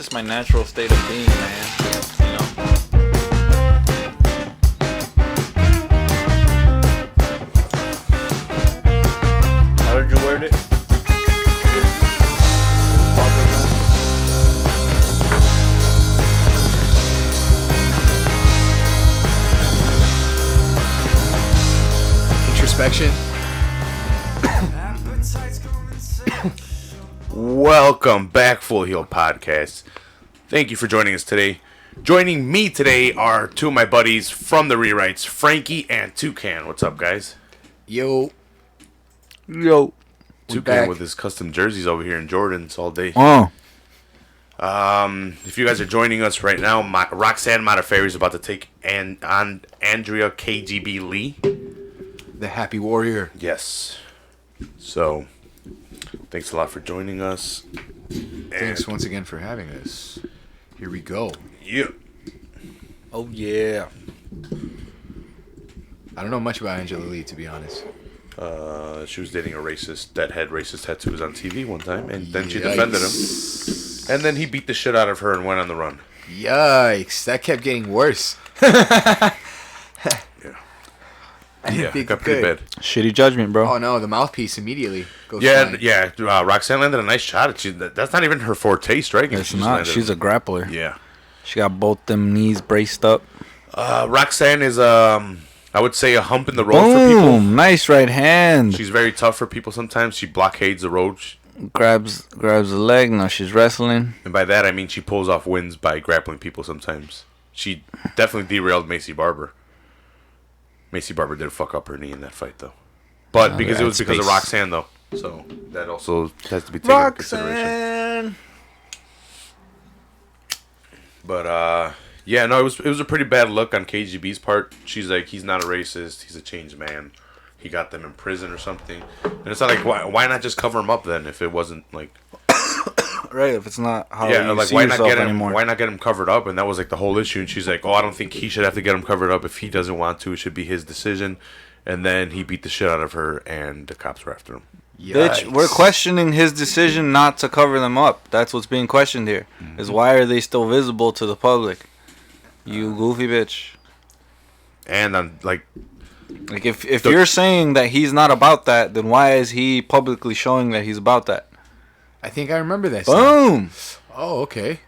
just my natural state of being, man. You know. How did you word it? Introspection. Welcome back, Full Heel Podcast. Thank you for joining us today. Joining me today are two of my buddies from the Rewrites, Frankie and Toucan. What's up, guys? Yo. Toucan with his custom jerseys over here in Jordans all day. Oh. If you guys are joining us right now, Roxanne Modafferi is about to take on Andrea KGB Lee. The Happy Warrior. Yes. So, thanks a lot for joining us. Thanks once again for having us. Here we go. Yeah. Oh yeah. I don't know much about Angela Lee, to be honest. She was dating a racist that had racist tattoos on TV one time, and then she defended him. And then he beat the shit out of her and went on the run. Yikes. That kept getting worse. I didn't think got it pretty could. bad. Shitty judgment, bro. Oh no, the mouthpiece immediately goes Yeah, flying. Roxanne landed a nice shot. That's not even her forte striking. It's not. She's a grappler. Yeah. She got both them knees braced up. Roxanne is, I would say, a hump in the road for people. Boom! Nice right hand. She's very tough for people sometimes. She blockades the road. Grabs the leg. Now she's wrestling. And by that, I mean she pulls off wins by grappling people sometimes. She definitely derailed Macy Barber. Macy Barber did fuck up her knee in that fight, though. But because it was because of Roxanne, though. So that also has to be taken into consideration. But, yeah, no, it was a pretty bad look on KGB's part. She's like, he's not a racist. He's a changed man. He got them in prison or something. And it's not like, why not just cover him up then if it wasn't, like... Right, if it's not how yeah, you like see why not yourself get him? anymore. Why not get him covered up? And that was like the whole issue. And she's like, "Oh, I don't think he should have to get him covered up. If he doesn't want to, it should be his decision." And then he beat the shit out of her, and the cops were after him. Bitch, we're questioning his decision not to cover them up. That's what's being questioned here. Mm-hmm. Is why are they still visible to the public? You goofy bitch. And I'm like if you're saying that he's not about that, then why is he publicly showing that he's about that? I think I remember that. Boom. Oh, okay.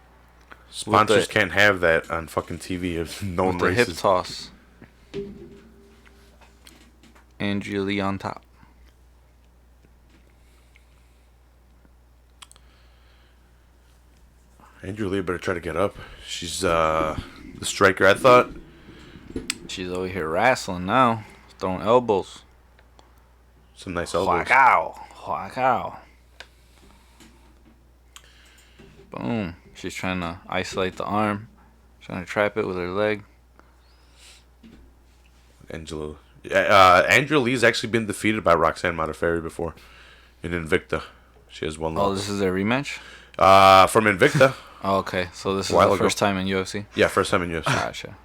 Sponsors can't have that on fucking TV of known with the races. Hip toss. Andrea Lee on top. Andrea Lee better try to get up. She's the striker, I thought. She's over here wrestling now. Throwing elbows. Some nice elbows. Huacao. Boom. She's trying to isolate the arm. Trying to trap it with her leg. Andrea Lee's actually been defeated by Roxanne Modafferi before in Invicta. She has one loss. Oh, this is their rematch? From Invicta. Oh, okay. So this is the first time in UFC? Yeah, first time in UFC. Gotcha.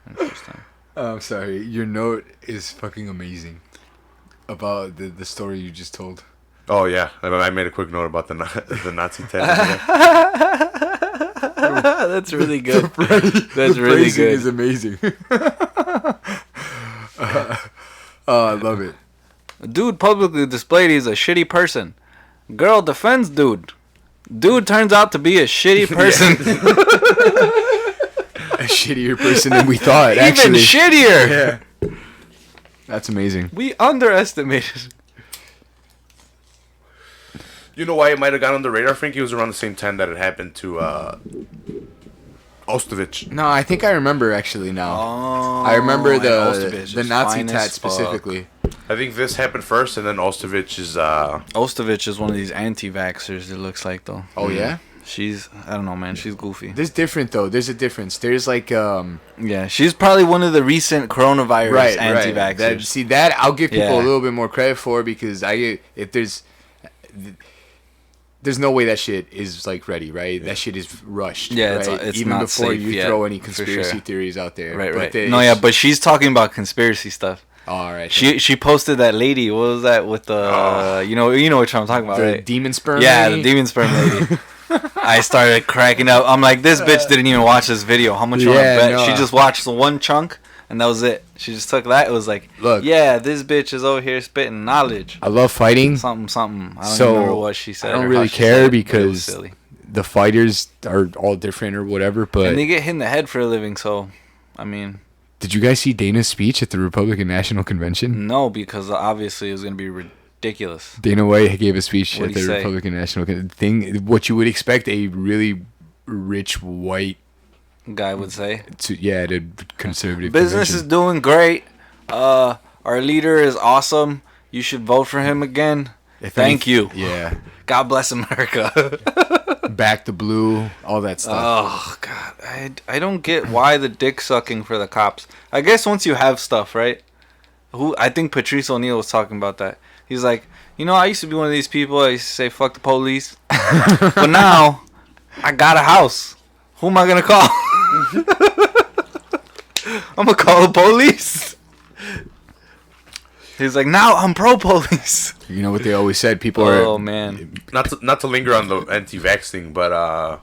Interesting. I'm sorry. Your note is fucking amazing about the story you just told. Oh, yeah. I made a quick note about the Nazi tattoo. That's really good. That's really good. Is amazing. I love it. Dude publicly displayed he's a shitty person. Girl defends dude. Dude turns out to be a shitty person. A shittier person than we thought, Even actually. shittier. Yeah. That's amazing. We underestimated. You know why it might have gone on the radar, Frankie? It was around the same time that it happened to Ostovich. No, I think I remember actually now. Oh, I remember Ostovich the is Nazi fine tat as specifically. I think this happened first, and then Ostovich is... Ostovich is one of these anti-vaxxers, it looks like, though. Oh, yeah? She's, I don't know, man. She's goofy. There's different, though. There's a difference. There's like... Yeah, she's probably one of the recent coronavirus anti-vaxxers. Right. See, that I'll give people Yeah. a little bit more credit for because if there's no way that shit is like ready, right? That shit is rushed. Yeah, right? it's even not before safe you yet, throw any for conspiracy sure. theories out there. Right. But No, yeah, but she's talking about conspiracy stuff. All right. She posted that lady. What was that with the you know what I'm talking about, the right? demon sperm. Yeah, lady? the demon sperm lady. I started cracking up. I'm like, this bitch didn't even watch this video. How much you want to bet? no. She just watched the one chunk, and that was it. She just took that. It was like, Look, yeah, this bitch is over here spitting knowledge. I love fighting. Something. I don't So, remember what she said. I don't or really how she care said it, but it because was silly. the fighters are all different or whatever. But And they get hit in the head for a living, so, I mean. did you guys see Dana's speech at the Republican National Convention? No, because obviously it was going to be ridiculous. Dana White gave a speech What'd at he the say? Republican National thing. What you would expect a really rich white Guy would say. to conservative Business is doing great. Our leader is awesome. You should vote for him again. Thank you. Yeah. God bless America. Back the blue, all that stuff. Oh God, I don't get why the dick sucking for the cops. I guess once you have stuff, right? I think Patrice O'Neal was talking about that. He's like, I used to be one of these people. I used to say fuck the police, but now I got a house. Who am I gonna call? I'm gonna call the police. He's like, now I'm pro police. You know what they always said? People are. Oh man. Not to linger on the anti-vax thing, but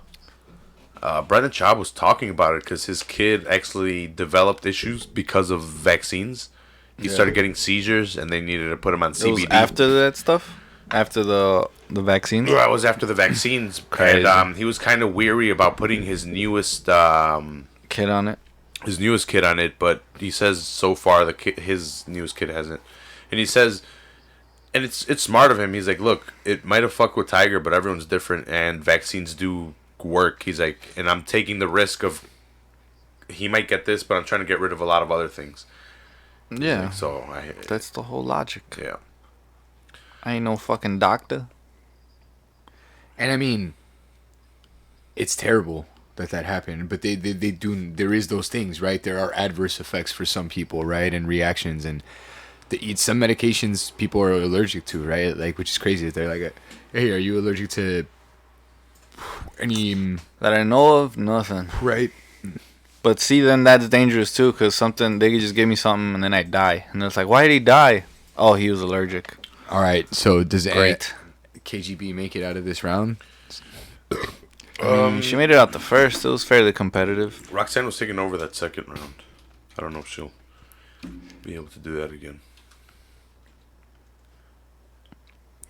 Brendan Schaub was talking about it because his kid actually developed issues because of vaccines. He started getting seizures, and they needed to put him on CBD. It was after that stuff? After the vaccines? Yeah, it was after the vaccines. Crazy. And he was kind of weary about putting his newest Kid on it? his newest kid on it, but he says so far his newest kid hasn't. And he says, and it's smart of him. He's like, look, it might have fucked with Tiger, but everyone's different, and vaccines do work. He's like, and I'm taking the risk of he might get this, but I'm trying to get rid of a lot of other things. Yeah. Like, so That's the whole logic. yeah. I ain't no fucking doctor. And I mean, it's terrible that happened, but they do. There is those things, right? There are adverse effects for some people, right, and reactions, and they eat some medications people are allergic to, right? Like, which is crazy. They're like, hey, are you allergic to any? That I know of, nothing. Right. But see, then that's dangerous too, because they could just give me something and then I die. And it's like, why did he die? Oh, he was allergic. All right. So does Great. KGB make it out of this round? She made it out the first. It was fairly competitive. Roxanne was taking over that second round. I don't know if she'll be able to do that again.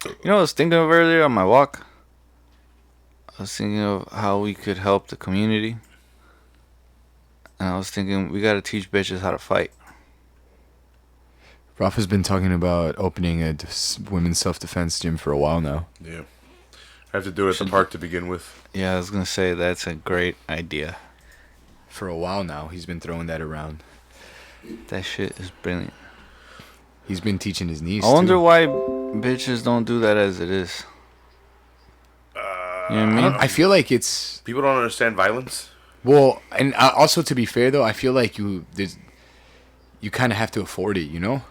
You know what I was thinking of earlier on my walk? I was thinking of how we could help the community. And I was thinking, we gotta teach bitches how to fight. Rafa's been talking about opening a women's self-defense gym for a while now. Yeah. I have to do it at the park to begin with. Yeah, I was gonna say, that's a great idea. For a while now, he's been throwing that around. That shit is brilliant. He's been teaching his niece. I wonder too. why bitches don't do that as it is. You know what I mean? I feel like it's People don't understand violence. well, and also to be fair though, I feel like you kind of have to afford it, you know.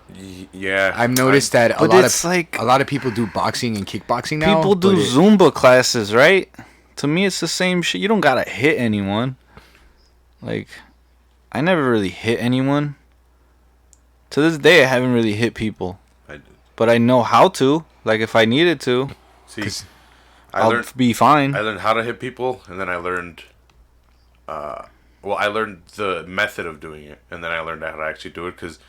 Yeah. I've noticed that But it's like- a lot of people do boxing and kickboxing now. People do but Zumba classes, right? To me, it's the same shit. You don't gotta hit anyone. Like, I never really hit anyone. To this day, I haven't really hit people. But I know how to. Like, if I needed to, See, I'll be fine. I learned how to hit people, and then I learned, I learned the method of doing it, and then I learned how to actually do it because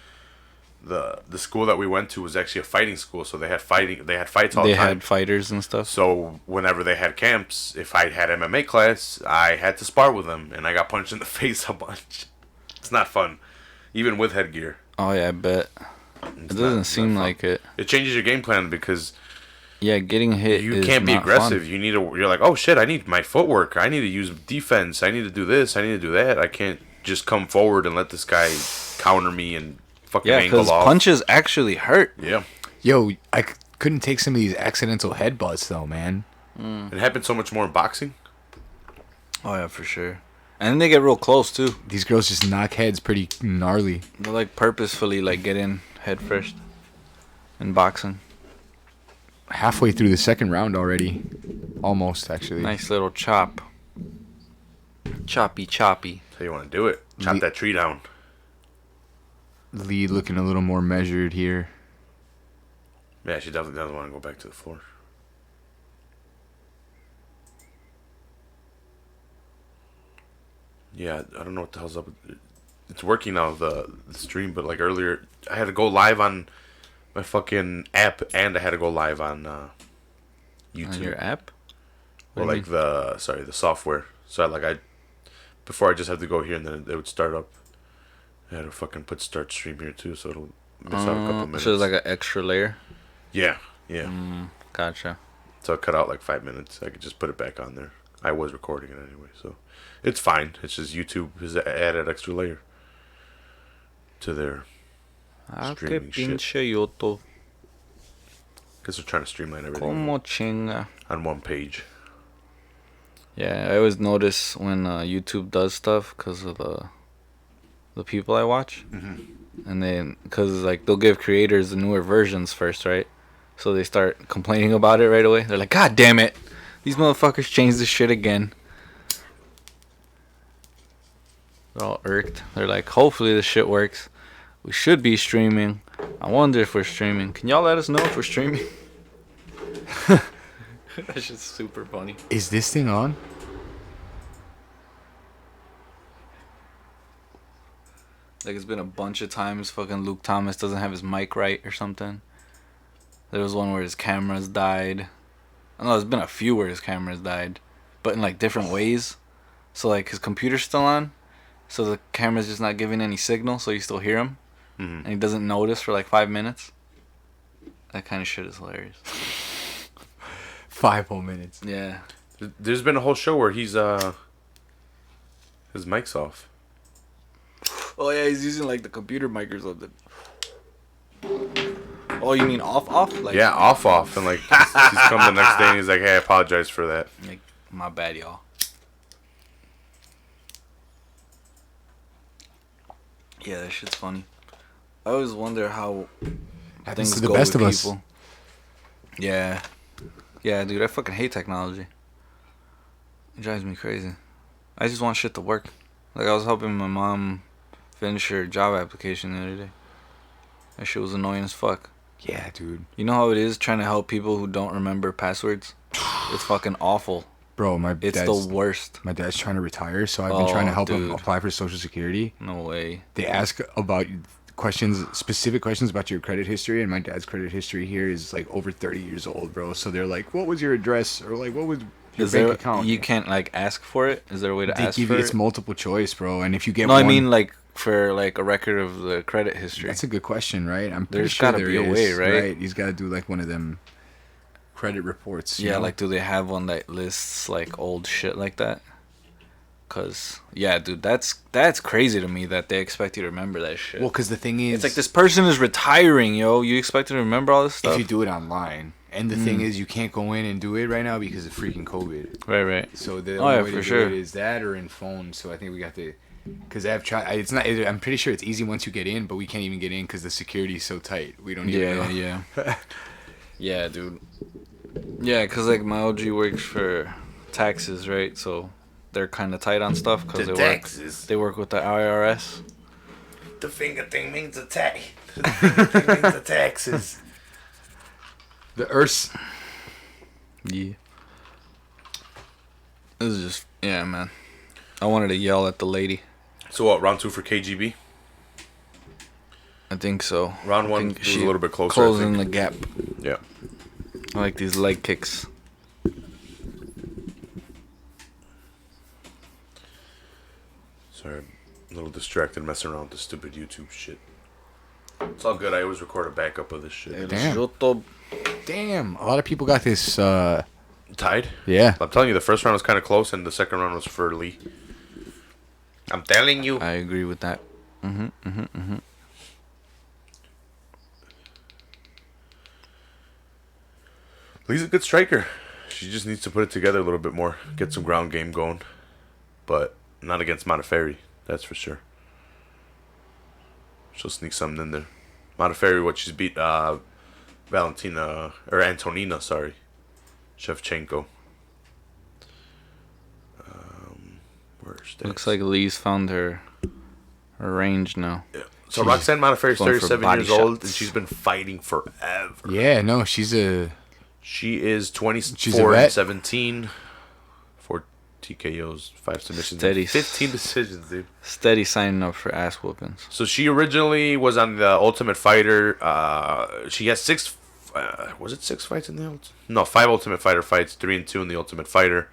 the school that we went to was actually a fighting school, so they had fights all They the time. had fighters and stuff. So whenever they had camps, if I had MMA class, I had to spar with them, and I got punched in the face a bunch. It's not fun, even with headgear. Oh, yeah, I bet. It doesn't seem like it. It changes your game plan because Yeah, getting hit you is can't be not aggressive. fun. You're like, oh shit, I need my footwork. I need to use defense. I need to do this. I need to do that. I can't just come forward and let this guy counter me and fucking Yeah, angle because off. punches actually hurt. Yeah. Yo, I couldn't take some of these accidental headbutts though, man. It happens so much more in boxing. Oh, yeah, for sure. And then they get real close, too. These girls just knock heads pretty gnarly. They like purposefully like get in head first in boxing. Halfway through the second round already. Almost, actually. Nice little chop. Choppy. That's how you want to do it. Chop that tree down. Lee looking a little more measured here. Yeah, she definitely doesn't want to go back to the floor. Yeah, I don't know what the hell's up. It's working now, the stream, but like earlier, I had to go live on my fucking app, and I had to go live on YouTube. On your app? Or like the software. So before I just had to go here and then it would start up. I had to fucking put start stream here too, so it'll miss out a couple minutes. So it's like an extra layer? Yeah. Gotcha. So I cut out like 5 minutes. I could just put it back on there. I was recording it anyway, so it's fine. It's just YouTube has added extra layer to their streaming shit. Pinche yoto. Because they're trying to streamline everything Como chinga. on one page. Yeah, I always notice when YouTube does stuff because of the people I watch. And then, because like they'll give creators the newer versions first, right? So they start complaining about it right away. They're like, God damn it. These motherfuckers changed this shit again. They're all irked. They're like, hopefully this shit works. We should be streaming. I wonder if we're streaming. Can y'all let us know if we're streaming? That shit's super funny. Is this thing on? Like, it's been a bunch of times fucking Luke Thomas doesn't have his mic right or something. There was one where his cameras died. I know there's been a few where his cameras died, but in like different ways. So like his computer's still on, so the camera's just not giving any signal, so you still hear him, and he doesn't notice for like 5 minutes. That kind of shit is hilarious. 5 whole minutes. Yeah. There's been a whole show where his mic's off. Oh yeah, he's using like the computer mic or something. Oh, you mean off? Like, Yeah, off, and like he's come the next day and he's like, "Hey, I apologize for that." Like, my bad, y'all. Yeah, that shit's funny. I always wonder how Happens things to the go best with of us. people. Yeah. Yeah, dude, I fucking hate technology. It drives me crazy. I just want shit to work. Like, I was helping my mom finish her job application the other day. That shit was annoying as fuck. Yeah, dude. You know how it is trying to help people who don't remember passwords? It's fucking awful. Bro, It's the worst. My dad's trying to retire, so I've been trying to help him dude. apply for Social Security. No way. They ask about specific questions about your credit history, and my dad's credit history here is like over 30 years old, bro. So they're like, "What was your address?" Or like, "What was your bank account?" You can't like ask for it? Is there a way to They ask give for you it? it's multiple choice, bro. And if you get No, one, I mean like for like a record of the credit history. that's a good question, right? I'm pretty There's sure gotta there be a is, way, right? He's got to do like one of them credit reports. you Yeah, know? like do they have one that lists like old shit like that? Cause yeah, dude, that's crazy to me that they expect you to remember that shit. Well, because the thing is, it's like this person is retiring, yo. You expect them to remember all this stuff? if you do it online. And the thing is, you can't go in and do it right now because of freaking COVID. Right. So the Oh, yeah, only way for to sure. do it is that or in phone. So I think we got to, because I've tried. It's not. I'm pretty sure it's easy once you get in, but we can't even get in because the security is so tight. We don't even know. Yeah. Yeah, dude. Yeah, cause like my OG works for taxes, right? So they're kind of tight on stuff because they work with the IRS. The finger thing means the tax. The finger thing means the taxes. The Earths. Yeah. This is just man. I wanted to yell at the lady. So what? Round 2 for KGB. I think so. Round I 1 think was a little bit closer. Closing the gap. Yeah. I like these leg kicks. Sorry, I'm a little distracted messing around with the stupid YouTube shit. It's all good. I always record a backup of this shit. Damn. A lot of people got this. Tied? Yeah. I'm telling you, the first round was kind of close, and the second round was for Lee. I'm telling you. I agree with that. Lee's a good striker. She just needs to put it together a little bit more. Get some ground game going. But not against Modafferi, that's for sure. She'll sneak something in there. Modafferi, she's beat Antonina, sorry. Shevchenko. Where's that? Looks like Lee's found her range now. Yeah. So Roxanne Modafferi is going for 37 body years old, shots. and she's been fighting forever. Yeah, no, she is She is 24 vet. and 17. TKOs, 5 submissions, Steady. and 15 decisions, dude. Steady signing up for ass whoopings. So she originally was on the Ultimate Fighter. She has 6. Was it 6 fights in the Ultimate? No, 5 Ultimate Fighter fights, 3 and 2 in the Ultimate Fighter.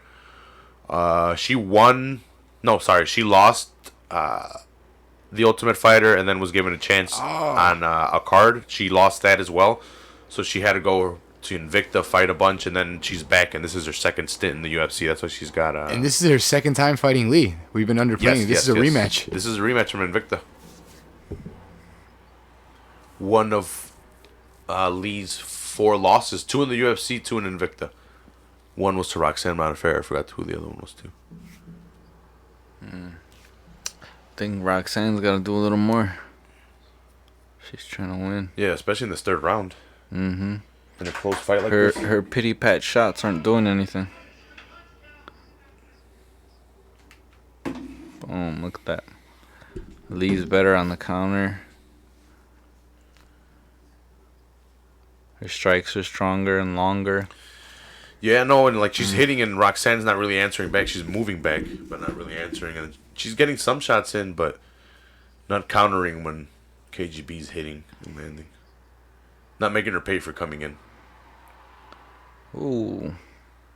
She won. No, sorry, she lost the Ultimate Fighter and then was given a chance on a card. She lost that as well, so she had to go to Invicta, fight a bunch, and then she's back, and this is her second stint in the UFC. That's why she's got. And this is her second time fighting Lee. We've been underplaying. This is a rematch. This is a rematch from Invicta. One of Lee's 4 losses, 2 in the UFC, 2 in Invicta. One was to Roxanne Modafferi. I forgot who the other one was to. I think Roxanne's got to do a little more. She's trying to win. Yeah, especially in this 3rd round. Mm-hmm. In a close fight like Her this. her pity pat shots aren't doing anything. Boom! Look at that. Lee's better on the counter. Her strikes are stronger and longer. Yeah, no, and like she's hitting and Roxanne's not really answering back. She's moving back, but not really answering. And she's getting some shots in, but not countering when KGB's hitting and landing. Not making her pay for coming in. Ooh.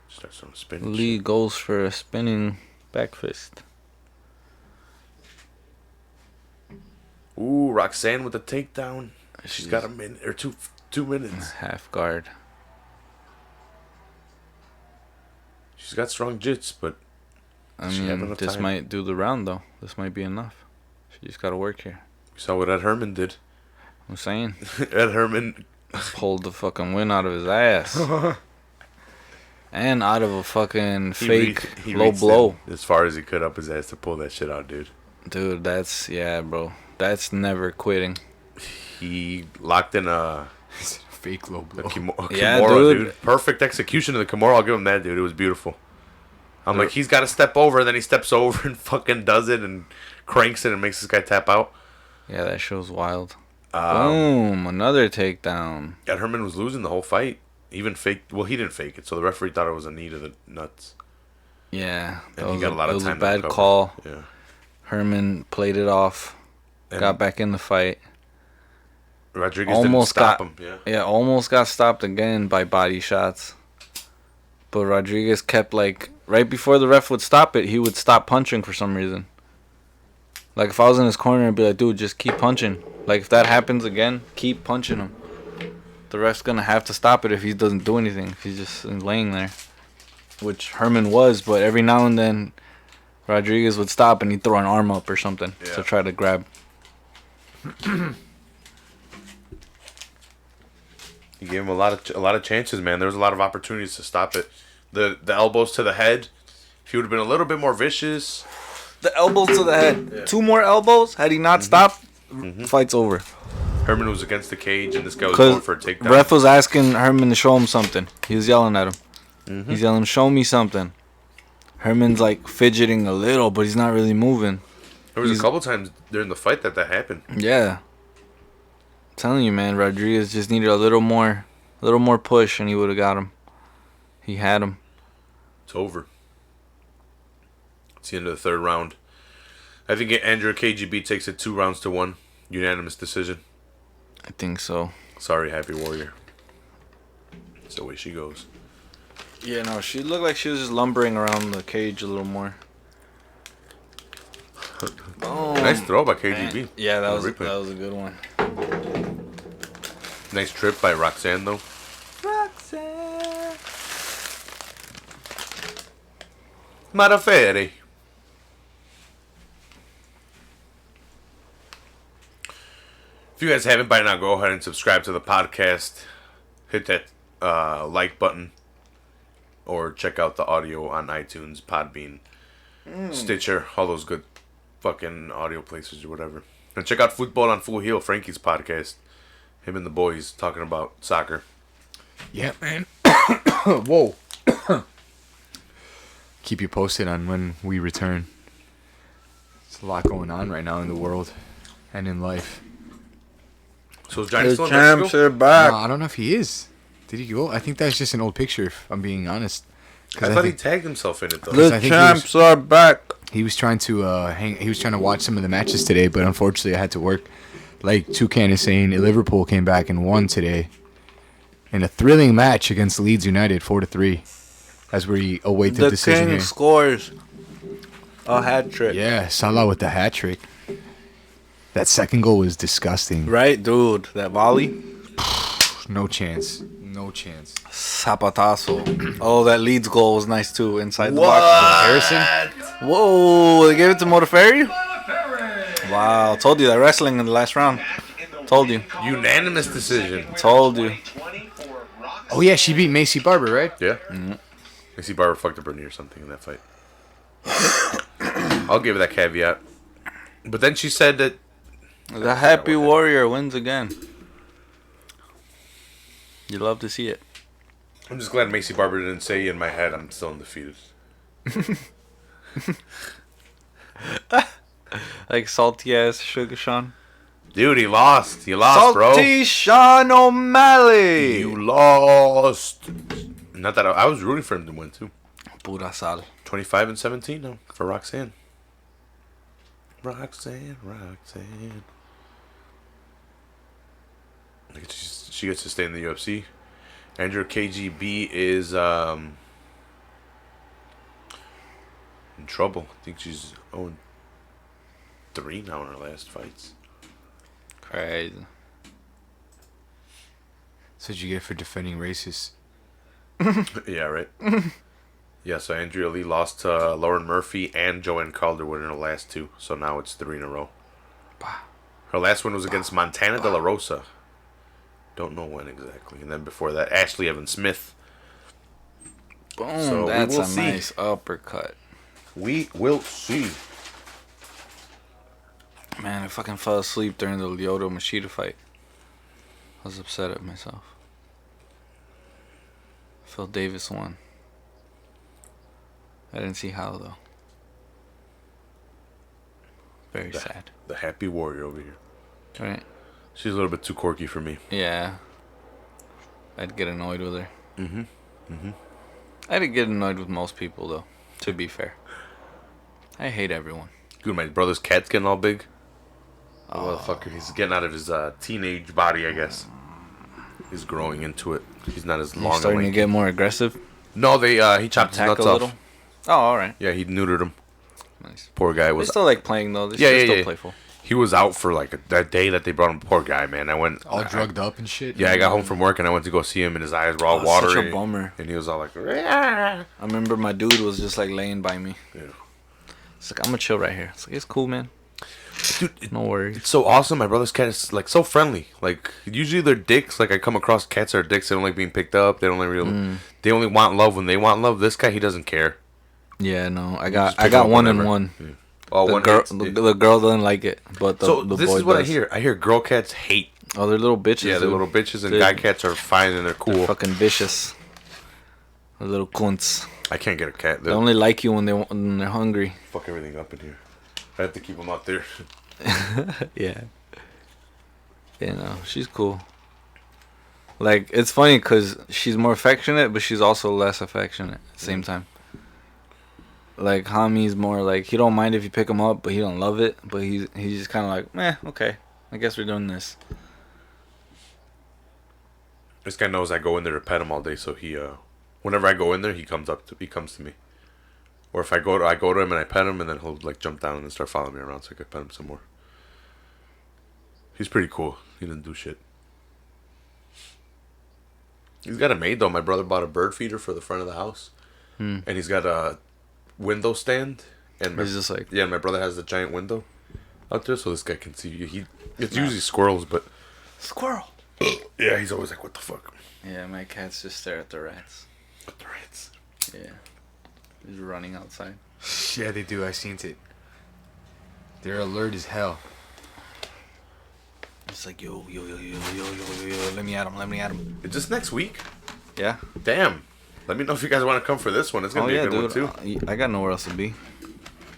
Starts on a spin. Lee goes for a spinning back fist. Ooh, Roxanne with the takedown. She's got a minute or 2 minutes. Half guard. She's got strong jits, but I she have mean, enough this time? might do the round, though. This might be enough. She just got to work here. we saw what Ed Herman did. I'm saying. Ed Herman Pulled the fucking wind out of his ass. And out of a fucking fake he low reached blow. in as far as he could up his ass to pull that shit out, dude. Dude, that's, yeah, bro. That's never quitting. He locked in a Fake low blow. Kimura, Yeah, dude. dude. Perfect execution of the Kimura. I'll give him that, dude. It was beautiful. I'm like, he's got to step over, and then he steps over and fucking does it and cranks it and makes this guy tap out. Yeah, that show's wild. Boom, another takedown. Ed Herman was losing the whole fight. Even fake. Well, he didn't fake it, so the referee thought it was a knee to the nuts. Yeah, And he got a lot of time It was to a bad recover. call. Yeah. Herman played it off, And got back in the fight. Rodriguez Almost didn't stop got- him. Yeah. Yeah, almost got stopped again by body shots. But Rodriguez kept, like, right before the ref would stop it, he would stop punching for some reason. Like, if I was in his corner, I'd be like, dude, just keep punching. Like, if that happens again, keep punching him. The ref's going to have to stop it if he doesn't do anything. If he's just laying there. Which Herman was, but every now and then, Rodriguez would stop and he'd throw an arm up or something to try to grab. He gave him a lot of chances, man. There was a lot of opportunities to stop it. The elbows to the head. If he would have been a little bit more vicious. The elbows to the head. Yeah. 2 more elbows. Had he not stopped, fight's over. Herman was against the cage, and this guy was going for a takedown. Ref was asking Herman to show him something. He was yelling at him. He's yelling, "Show me something." Herman's like fidgeting a little, but he's not really moving. There was a couple times during the fight that happened. Yeah. I'm telling you, man, Rodriguez just needed a little more push, and he would have got him. He had him. It's over. It's the end of the 3rd round. I think Andrew KGB takes it 2-1. Unanimous decision. I think so. Sorry, Happy Warrior. That's the way she goes. Yeah, no, she looked like she was just lumbering around the cage a little more. Nice throw by KGB. Yeah, that was a good one. Nice trip by Roxanne, though. Roxanne. Modafferi. If you guys haven't by now, go ahead and subscribe to the podcast. Hit that like button. Or check out the audio on iTunes, Podbean, Stitcher, all those good fucking audio places or whatever. And check out Football on Full Heel, Frankie's podcast. Him and the boys talking about soccer. Yeah, man. Whoa. Keep you posted on when we return. There's a lot going on right now in the world and in life. So is Johnny The still in champs Mexico? are back. I don't know if he is. Did he go? I think that's just an old picture, if I'm being honest. I thought he tagged himself in it though. The champs are back. He was trying to He was trying to watch some of the matches today, but unfortunately, I had to work. Like Toucan is saying, Liverpool came back and won today in a thrilling match against Leeds United, 4-3. As we await the decision King here. scores a hat trick. Yeah, Salah with the hat trick. That second goal was disgusting. Right, dude. That volley. No chance. No chance. Zapatazo. Oh, that Leeds goal was nice too. Inside the What? box. Harrison? Whoa, they gave it to Modafferi? Wow, told you that wrestling in the last round. Told you. Unanimous decision. Told you. Oh, yeah, she beat Macy Barber, right? Yeah. Macy Barber fucked up her knee or something in that fight. I'll give her that caveat. But then she said that The Happy Warrior wins again. You love to see it. I'm just glad Macy Barber didn't say in my head I'm still undefeated. Like salty ass Sugar Sean. Dude, he lost. He lost, bro. Salty Sean O'Malley. You lost. Not that I was rooting for him to win too. Pura sal. 25-17 now for Roxanne. Roxanne. She gets to stay in the UFC. Andrew KGB is in trouble. I think she's 0-3 now in her last fights. Crazy. So what'd you get for defending racist? Yeah, right. Yeah, so Andrea Lee lost to Lauren Murphy and Joanne Calderwood in her last two. So now it's 3 in a row. Her last one was against Montana De La Rosa. Don't know when exactly. And then before that, Ashley Evans Smith. Boom. So That's we will a see. nice uppercut. We will see. Man, I fucking fell asleep during the Lyoto Machida fight. I was upset at myself. Phil Davis won. I didn't see how though. Very sad. The happy warrior over here. Right? She's a little bit too quirky for me. Yeah. I'd get annoyed with her. Mm-hmm. I'd get annoyed with most people though, to be fair. I hate everyone. Dude, my brother's cat's getting all big. Oh. Motherfucker, he's getting out of his teenage body, I guess. He's growing into it. He's not as long. He's starting to and get more aggressive. No, he chopped his Attack nuts a off. little. Oh, alright. Yeah, he neutered him. Nice. Poor guy They was. still like playing though. They're still playful. He was out for like that day that they brought him. Poor guy, man. I went All drugged up and shit? Yeah, I got home from work and I went to go see him, and his eyes were all Oh, watery. such a bummer. And he was all like, I remember my dude was just like laying by me. Yeah. It's like, I'm gonna chill right here. It's like, it's cool, man. Dude, No worries. it's so awesome. My brother's cat is like so friendly. Like usually they're dicks. Like I come across cats that are dicks. They don't like being picked up. They don't like real. They only want love when they want love. This guy, he doesn't care. Yeah, no. I just got pick him up one whenever. and one. Yeah. Oh, The one girl, hates- the girl doesn't like it, but the So the this boy is what does. I hear. I hear girl cats hate. Oh, they're little bitches. Yeah, they're dude. little bitches, and They're- guy cats are fine and they're They're cool. fucking vicious. They're little cunts. I can't get a cat. They only like you when they're hungry. Fuck everything up in here. I have to keep them out there. Yeah. You know, she's cool. Like, it's funny because she's more affectionate, but she's also less affectionate at the same time. Like, Hami's more like, he don't mind if you pick him up, but he don't love it. But he's just kind of like, okay, I guess we're doing this. This guy knows I go in there to pet him all day, so he, whenever I go in there, he comes to me. Or if I go to him and I pet him, and then he'll like jump down and start following me around, so I can pet him some more. He's pretty cool. He doesn't do shit. He's got a maid though. My brother bought a bird feeder for the front of the house, and he's got a window stand. And He's just like, my brother has a giant window out there, so this guy can see you. It's usually squirrels, but squirrel. yeah, he's always like, "What the fuck?" Yeah, my cats just stare at the rats. What the rats? Yeah. He's running outside. Yeah, they do. I seen it. They're alert as hell. It's like, yo, let me at him. Is this next week? Yeah. Damn. Let me know if you guys want to come for this one. It's gonna Oh be yeah, a good dude. one too. I got nowhere else to be.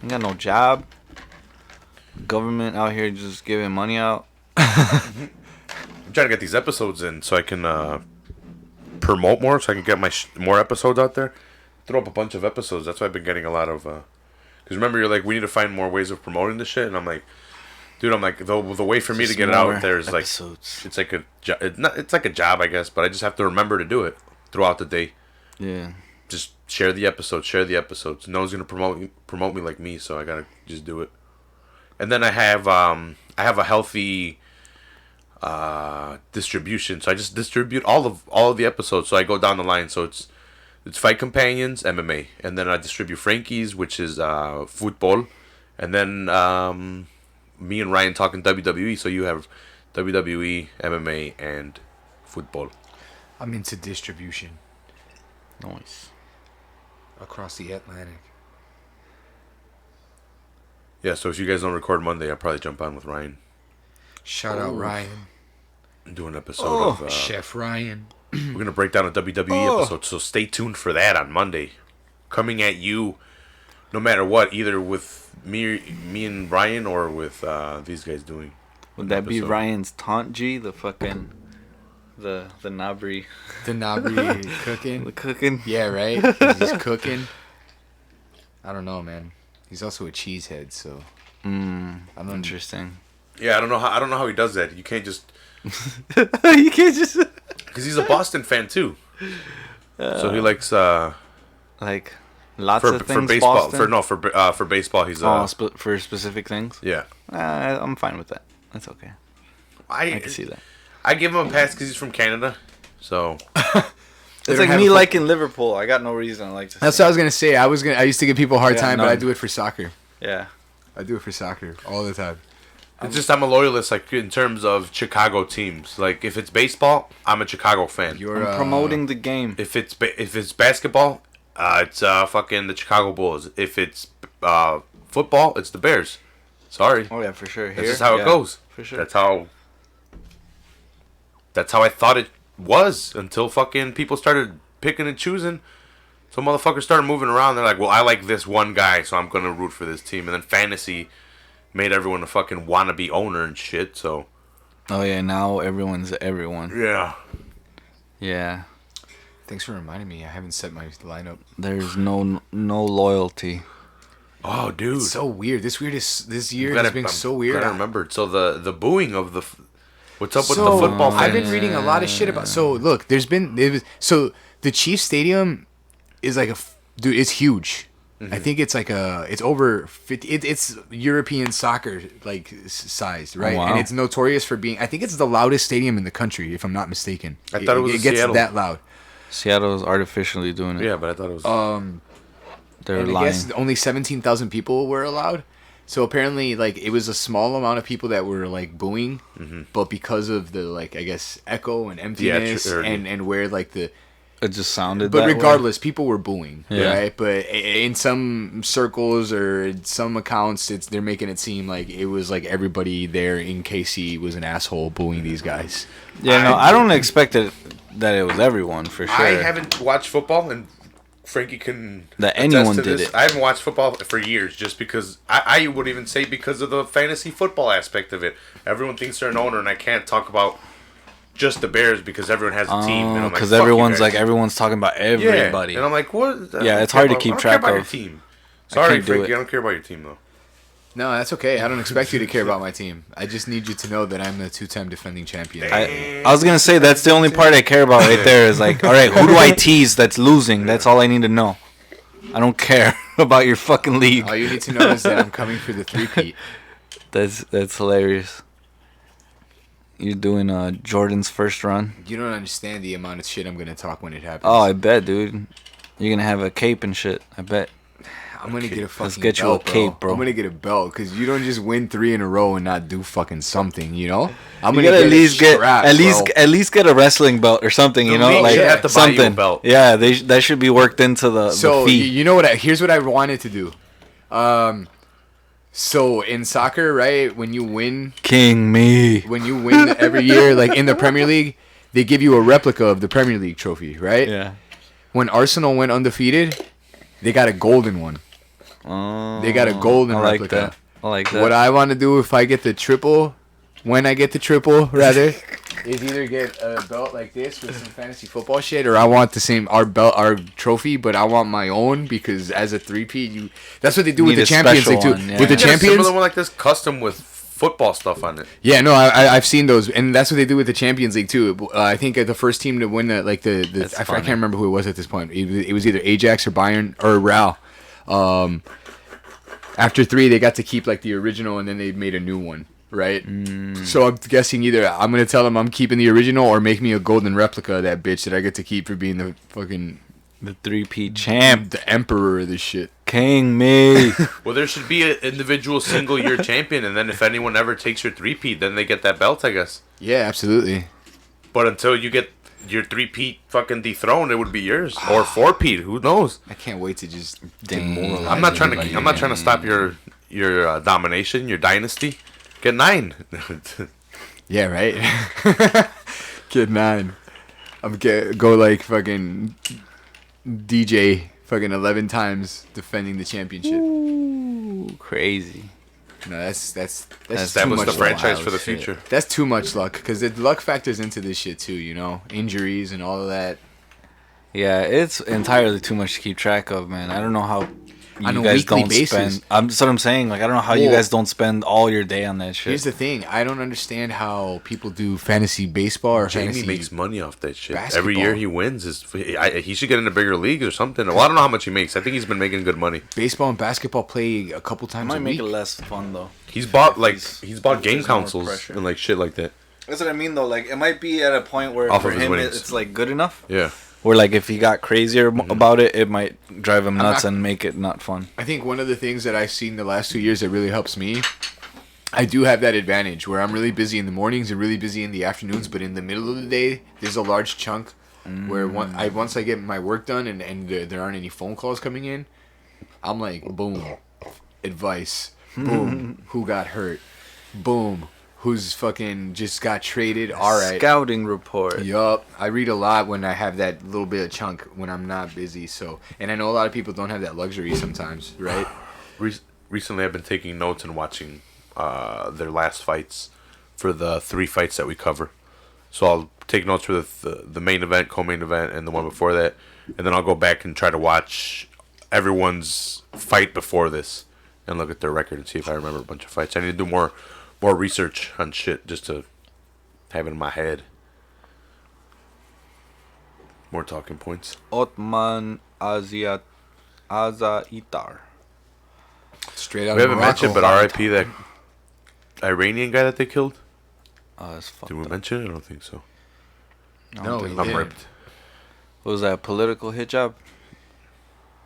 I got no job. Government out here just giving money out. I'm trying to get these episodes in so I can promote more, so I can get my more episodes out there. throw up a bunch of episodes. That's why I've been getting a lot of. Because remember, you're like, we need to find more ways of promoting this shit, and I'm like, dude, the way for me to get it out there is like, it's like it's like a job, I guess, but I just have to remember to do it throughout the day. Yeah. Just share the episodes. No one's gonna promote me like me, so I gotta just do it. And then I have a healthy distribution, so I just distribute all of the episodes. So I go down the line. So it's Fight Companions, MMA, and then I distribute Frankie's, which is football, and then me and Ryan talking WWE. So you have WWE, MMA, and football. I'm into distribution Nice. across the Atlantic. Yeah, so if you guys don't record Monday, I'll probably jump on with Ryan. Shout out Ryan. Do an episode of... Chef Ryan. We're going to break down a WWE episode, so stay tuned for that on Monday. Coming at you, no matter what, either with me and Ryan or with these guys doing. Would that be Ryan's taunt G? The fucking... The Nabri. The Nabri cooking. The cooking. Yeah, right? He's cooking. I don't know, man. He's also a cheesehead, so... Interesting. Yeah, I don't know how he does that. You can't just... You can't just... Because he's a Boston fan, too. So he likes... like, lots of things, for baseball. Boston? For baseball, he's... for specific things? Yeah. I'm fine with that. That's okay. I can see that. I give him a pass because he's from Canada, so... It's like me liking Liverpool. I got no reason I like to. That's what I was gonna say. I used to give people a hard time, but I do it for soccer. Yeah. I do it for soccer all the time. It's just I'm a loyalist, like in terms of Chicago teams. Like if it's baseball, I'm a Chicago fan. I'm promoting the game. If it's basketball, it's fucking the Chicago Bulls. If it's football, it's the Bears. Sorry. Oh yeah, for sure. Here, that's just how it goes. For sure. That's how I thought it was until fucking people started picking and choosing. So motherfuckers started moving around. They're like, well, I like this one guy, so I'm gonna root for this team. And then fantasy made everyone a fucking wannabe owner and shit. So. Oh yeah, now everyone's everyone. Yeah. Yeah. Thanks for reminding me. I haven't set my lineup. There's no loyalty. Oh, dude, it's so weird. This year has been so weird. I remembered. So the booing of the. What's up with the football fans? I've been reading a lot of shit about. So look, so the Chiefs Stadium is like dude. It's huge. Mm-hmm. I think it's like it's over 50. It's European soccer like sized, right? Oh, wow. And it's notorious for being. I think it's the loudest stadium in the country, if I'm not mistaken. I thought it was it gets Seattle. That loud. Seattle is artificially doing it. Yeah, but I thought it was. They're and lying. I guess only 17,000 people were allowed. So apparently, like, it was a small amount of people that were like booing, but because of the like, I guess, echo and emptiness and where like the. It just sounded. But that regardless, way. people were booing, yeah. right? But in some circles or in some accounts, they're making it seem like it was like everybody there in KC was an asshole booing these guys. Yeah, I don't expect that it was everyone for sure. I haven't watched football, and Frankie can that anyone to did this. it. I haven't watched football for years, just because I would even say because of the fantasy football aspect of it. Everyone thinks they're an owner, and I can't talk about just the Bears because everyone has a team. Because everyone's talking about everybody. Yeah. And I'm like, what? Yeah, it's hard to keep track of. Your team. Sorry, Frankie, I don't care about your team though. No, that's okay. I don't expect you to care about my team. I just need you to know that I'm the 2-time defending champion. I was gonna say that's the only part I care about right there. Is like, all right, who do I tease that's losing? That's all I need to know. I don't care about your fucking league. All you need to know is that I'm coming for the three-peat. That's hilarious. You're doing Jordan's first run. You don't understand the amount of shit I'm gonna talk when it happens. Oh, I bet, dude. You're gonna have a cape and shit. I bet. I'm gonna get a fucking Let's get you belt, a cape, bro. I'm gonna get a belt because you don't just win 3 in a row and not do fucking something, you know. I'm you gonna gotta at least get a wrestling belt or something, you know, like have to something. Buy you a belt. Yeah, that should be worked into the fee. You know what? Here's what I wanted to do. So in soccer, right, when you win every year, like in the Premier League, they give you a replica of the Premier League trophy, right? Yeah. When Arsenal went undefeated, they got a golden one. Oh, they got a golden replica. That. I like that. What I want to do if I get the triple, when I get the triple, rather, is either get a belt like this with some fantasy football shit, or I want our trophy, but I want my own because as a 3P, that's what they do with Need the a Champions League too. special one, yeah. You With the can get a Champions, similar one like this, custom with football stuff on it. yeah, no, I've seen those, and that's what they do with the Champions League too. I think the first team to win the I can't remember who it was at this point. It was either Ajax or Bayern or Real. After 3, they got to keep like the original, and then they made a new one, right? So I'm guessing either I'm gonna tell them I'm keeping the original, or make me a golden replica of that bitch that I get to keep for being the fucking The 3P champ. the emperor of this shit. King me. Well, there should be an individual single year champion, and then if anyone ever takes your 3P, then they get that belt, I guess. Yeah, absolutely. But until you get your 3P fucking dethroned, it would be yours, or 4P. Who knows? I can't wait to just Dang. demoralize. I'm not trying to. everybody I'm not again. trying to stop your domination, your dynasty. Get 9. Yeah, right. Get 9. Go like fucking DJ fucking 11 times defending the championship. Ooh, crazy. No, that's too Establish much the franchise luck. for the future. That's too much luck because the luck factors into this shit too. You know, injuries and all of that. Yeah, it's entirely too much to keep track of, man. I don't know how On you a guys weekly don't basis. spend. That's what I'm saying. Like, I don't know how you Well, guys don't spend all your day on that shit. Here's the thing: I don't understand how people do fantasy baseball or Jamie fantasy. makes money off that shit. basketball. Every year he wins. He should get into bigger leagues or something. Well, I don't know how much he makes. I think he's been making good money. Baseball and basketball play a couple It times might a make week. it less fun though. He's bought He's- game there's more consoles pressure. and like shit like that. That's what I mean though. Like, it might be at a point where Off for of his him winnings. it's like good enough. Yeah. Where like if he got crazier about it, it might drive him nuts not- and make it not fun. I think one of the things that I've seen the last 2 years that really helps me, I do have that advantage where I'm really busy in the mornings and really busy in the afternoons, but in the middle of the day, there's a large chunk where once I get my work done and there aren't any phone calls coming in, I'm like, boom, advice, boom, who got hurt, boom, who's fucking just got traded, all right. Scouting report. Yup, I read a lot when I have that little bit of chunk when I'm not busy. So, and I know a lot of people don't have that luxury sometimes, right? Recently, I've been taking notes and watching their last fights for the 3 fights that we cover. So I'll take notes for the main event, co-main event, and the one before that, and then I'll go back and try to watch everyone's fight before this and look at their record and see if I remember a bunch of fights. I need to do more research on shit just to have it in my head. More talking points. Otman Azaitar. Straight out We of haven't Morocco. mentioned, but R.I.P. that Iranian guy that they killed. Oh, that's fucked Did we up. mention it? I don't think so. No, he I'm didn't. ripped. What was that, a political hit job?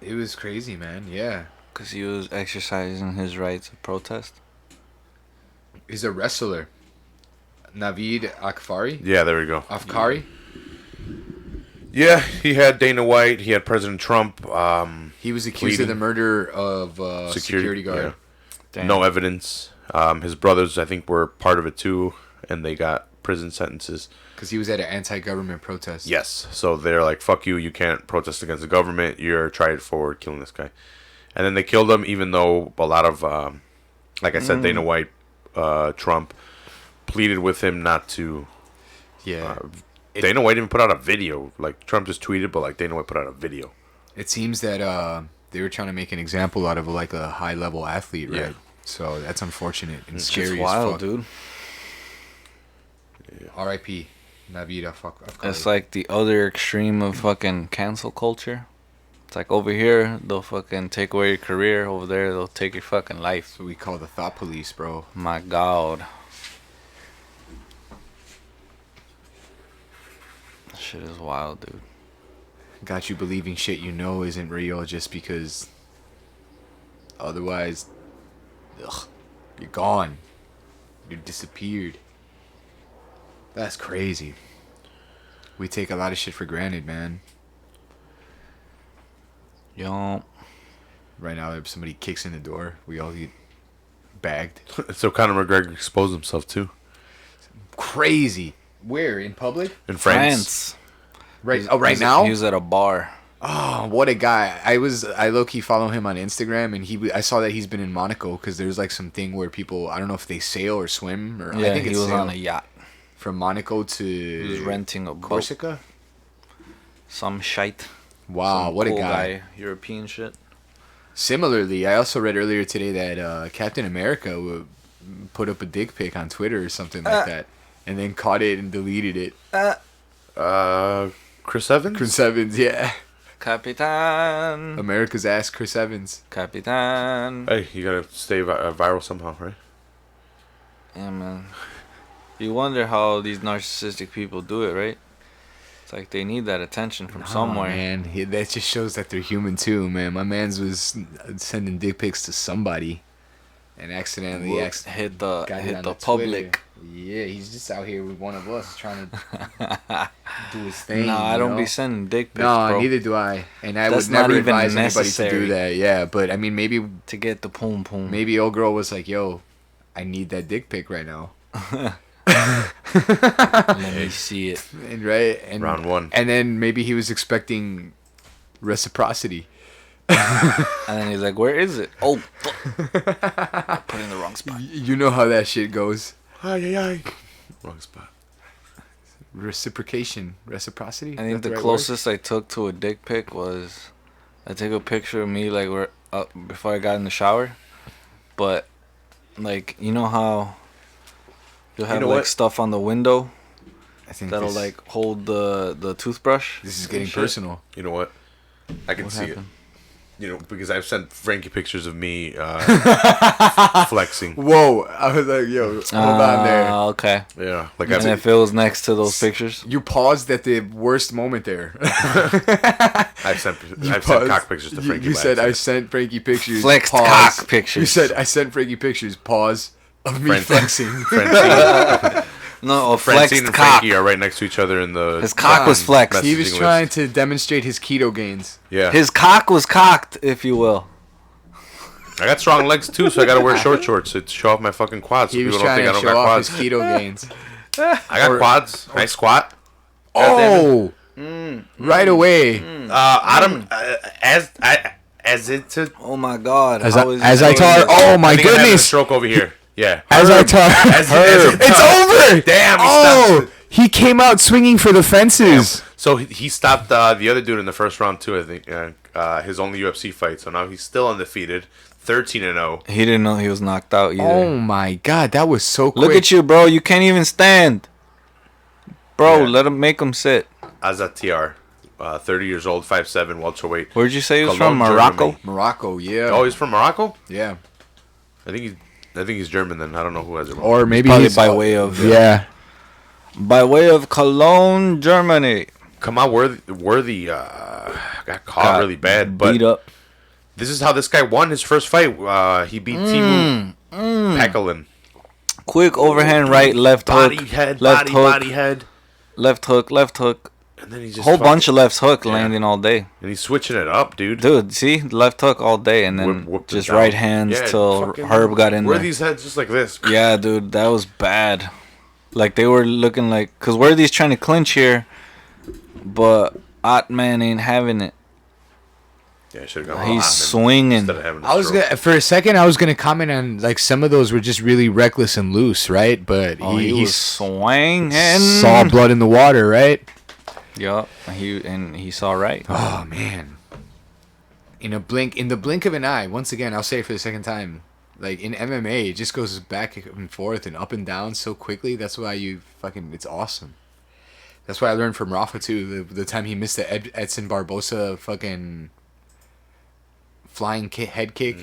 It was crazy, man. Yeah, Because he was exercising his rights of protest. he's a wrestler. Naveed Afkari. Yeah, there we go. Afkari. Yeah, he had Dana White. He had President Trump. He was accused of the Pleading. murder of a security guard. yeah. Damn. No evidence. His brothers, I think, were part of it too, and they got prison sentences. Because he was at an anti-government protest. Yes, so they're like, "Fuck you! You can't protest against the government. You're tried for killing this guy," and then they killed him. Even though a lot of, like I said, Dana White, Trump pleaded with him not to. Yeah. Dana White even put out a video. Like Trump just tweeted, but like Dana White put out a video. It seems that they were trying to make an example out of like a high-level athlete, right? Yeah. So that's unfortunate and It's scary wild, as fuck. dude. R.I.P. Naveed Afkari. It's like the other extreme of fucking cancel culture. It's like over here, they'll fucking take away your career. Over there, they'll take your fucking life. That's what we call the thought police, bro. My God. That shit is wild, dude. Got you believing shit you know isn't real just because otherwise, you're gone. You're disappeared. That's crazy. We take a lot of shit for granted, man. Yo. Right now, if somebody kicks in the door, we all get bagged. So Conor McGregor exposed himself too Crazy. Where? In public? in France. Right. Oh, right now? He was at a bar. Oh, what a guy! I low key follow him on Instagram, and I saw that he's been in Monaco because there's like some thing where people, I don't know if they sail or swim or Yeah, I think he it's was sail. on a yacht. from Monaco He was to renting a boat. Corsica. Some shite. Wow, Some what cool a guy. European shit. Similarly, I also read earlier today that Captain America would put up a dick pic on Twitter or something like that, and then caught it and deleted it. Chris Evans? Chris Evans, yeah. Capitan. America's ass, Chris Evans. Capitan. Hey, you gotta stay viral somehow, right? Yeah, man. You wonder how these narcissistic people do it, right? It's like they need that attention from somewhere. Man, that just shows that they're human too, man. My man's was sending dick pics to somebody, and accidentally hit the Twitter. public. Yeah, he's just out here with one of us trying to do his thing. No, I don't know? be sending dick pics, No, bro. neither do I. And I That's would never not even advise anybody to necessary. do that. Yeah, but I mean, maybe To get the poom poom. maybe old girl was like, "Yo, I need that dick pic right now." Let me see it. And Round one. And then maybe he was expecting reciprocity. And then he's like, "Where is it? Oh, fuck. I put it in the wrong spot." You know how that shit goes. Ay. Wrong spot. Reciprocity. I think Is that the right closest I took to a dick pic was I took a picture of me like we're up before I got in the shower, but like you know how you'll have know like what? stuff on the window word? I think that'll this, like hold the toothbrush. this is getting Shit. personal. You know what? I can What see happened? it. You know, because I've sent Frankie pictures of me flexing. Whoa! I was like, "Yo, hold on there." Okay. Yeah, like And if it was next to those pictures, You paused at the worst moment there. I've sent Paused. cock pictures to Frankie. You by said I accident. sent Frankie pictures. Flexed pause. cock pictures. You said I sent Frankie pictures. Pause of me Fran- flexing. Francine, no, a Francine flexed and cock. Frankie are right next to each other in the. His cock was flexed. Messaging He was list. trying to demonstrate his keto gains. Yeah, His cock was cocked, if you will. I got strong legs too, so I gotta wear short shorts to show off my fucking quads. So He was people don't trying think I to don't show got off his quads. keto gains. I got quads. I squat. Oh, right away. Adam, as it's a. Oh my God! As how I- is as it I going? talk- oh my I think I'm having a goodness. stroke over here. Yeah. As I talk, As it- it's over. Damn. He Oh, stopped. he came out swinging for the fences. So he stopped the other dude in the first round too. I think his only UFC fight. So now he's still undefeated, 13-0. He didn't know he was knocked out either. Oh my God, that was so quick. Look at you, bro. You can't even stand. Bro, Yeah. let him make him sit. Azat TR, 30 years old, 5'7", welterweight. Where'd you say he was Cologne, from? Morocco? Germany. Morocco, yeah. Oh, he's from Morocco. yeah. I think he's German. Then I don't know who has it. Or maybe Probably he's by way of yeah. by way of Cologne, Germany. Come on, Worthy got caught Got really bad, but beat up. this is how this guy won his first fight. He beat Timu Pekalin. Quick overhand right, left Body hook, head, left hook, body head, left hook, left hook. and then he just Whole bunch of left hook landing all day. and he's switching it up, dude. Dude, see? Left hook all day and then Whooped it just down. right hands Yeah, till fucking- Herb got in there. Worthy's heads just like this. Yeah, dude, that was bad. Like, they were looking like... Because Worthy's trying to clinch here, but Otman ain't having it. Yeah, I should have gone. He's swinging. Instead of having a I was stroke. gonna, for a second I was gonna comment on like some of those were just really reckless and loose, right? But Oh, he was swinging. saw blood in the water, right? Yup, he saw right. Oh man. In the blink of an eye, once again, I'll say it for the second time. Like in MMA, it just goes back and forth and up and down so quickly. That's why it's awesome. That's what I learned from Rafa too. The time he missed the Edson Barbosa fucking flying head kick.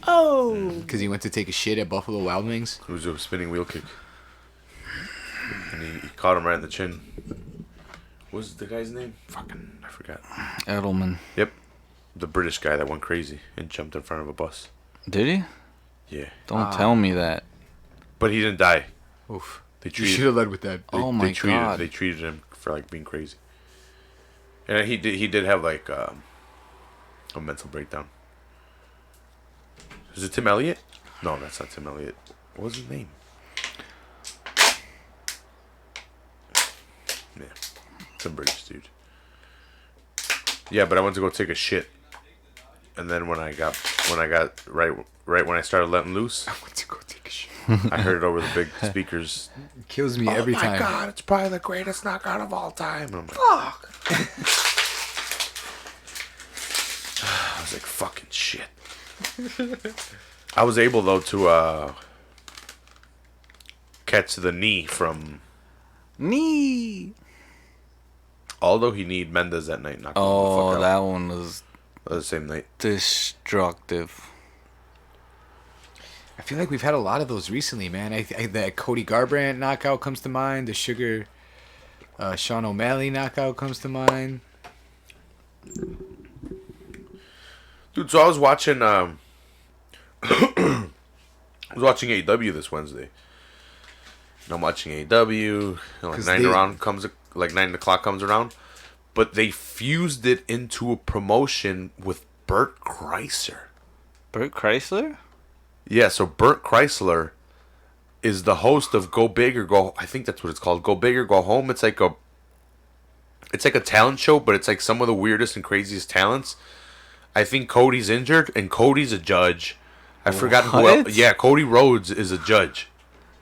Oh, because he went to take a shit at Buffalo Wild Wings. It was a spinning wheel kick, and he caught him right in the chin. What was the guy's name? Fucking, I forgot. Edelman. Yep, the British guy that went crazy and jumped in front of a bus. Did he? Yeah, Don't tell me that. but he didn't die. Oof. They You should have led with that. Oh my God. They treated him for like being crazy, and he did have like a mental breakdown. Is it Tim Elliott? No, that's not Tim Elliott. What was his name? Yeah, some British dude. Yeah, but I went to go take a shit, and then when I got right when I started letting loose, I went to go take a shit. I heard it over the big speakers. It kills me every time. Oh my god, it's probably the greatest knockout of all time. And I'm like, fuck. I was like, fucking shit. I was able though to catch the knee from Knee. Although he kneed Mendes that night. Knocked him the Oh, fuck out. that one was The same night. destructive. I feel like we've had a lot of those recently, man. That Cody Garbrandt knockout comes to mind. The Sugar Sean O'Malley knockout comes to mind. Dude, so I was watching AEW this Wednesday. And I'm watching AEW. And like 9 o'clock comes around. But they fused it into a promotion with Bert Kreischer. Bert Chrysler? Yeah, so Bert Kreischer is the host of Go Big or Go. I think that's what it's called. Go Big or Go Home. It's like a talent show, but it's like some of the weirdest and craziest talents. I think Cody's injured, and Cody's a judge. I forgot who What? else. Yeah, Cody Rhodes is a judge.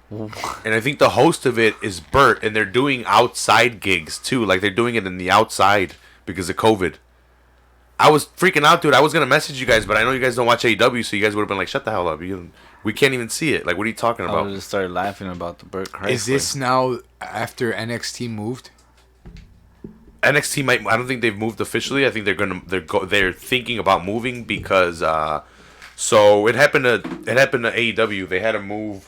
And I think the host of it is Bert, and they're doing outside gigs too. Like they're doing it in the outside because of COVID. I was freaking out, dude. I was gonna message you guys, but I know you guys don't watch AEW, so you guys would have been like, "Shut the hell up! We can't even see it. Like, what are you talking I about?" would just started laughing about the Bert Chrysler. Is this now after NXT moved? NXT might. I don't think they've moved officially. I think they're thinking about moving because. So it happened to AEW. They had to move.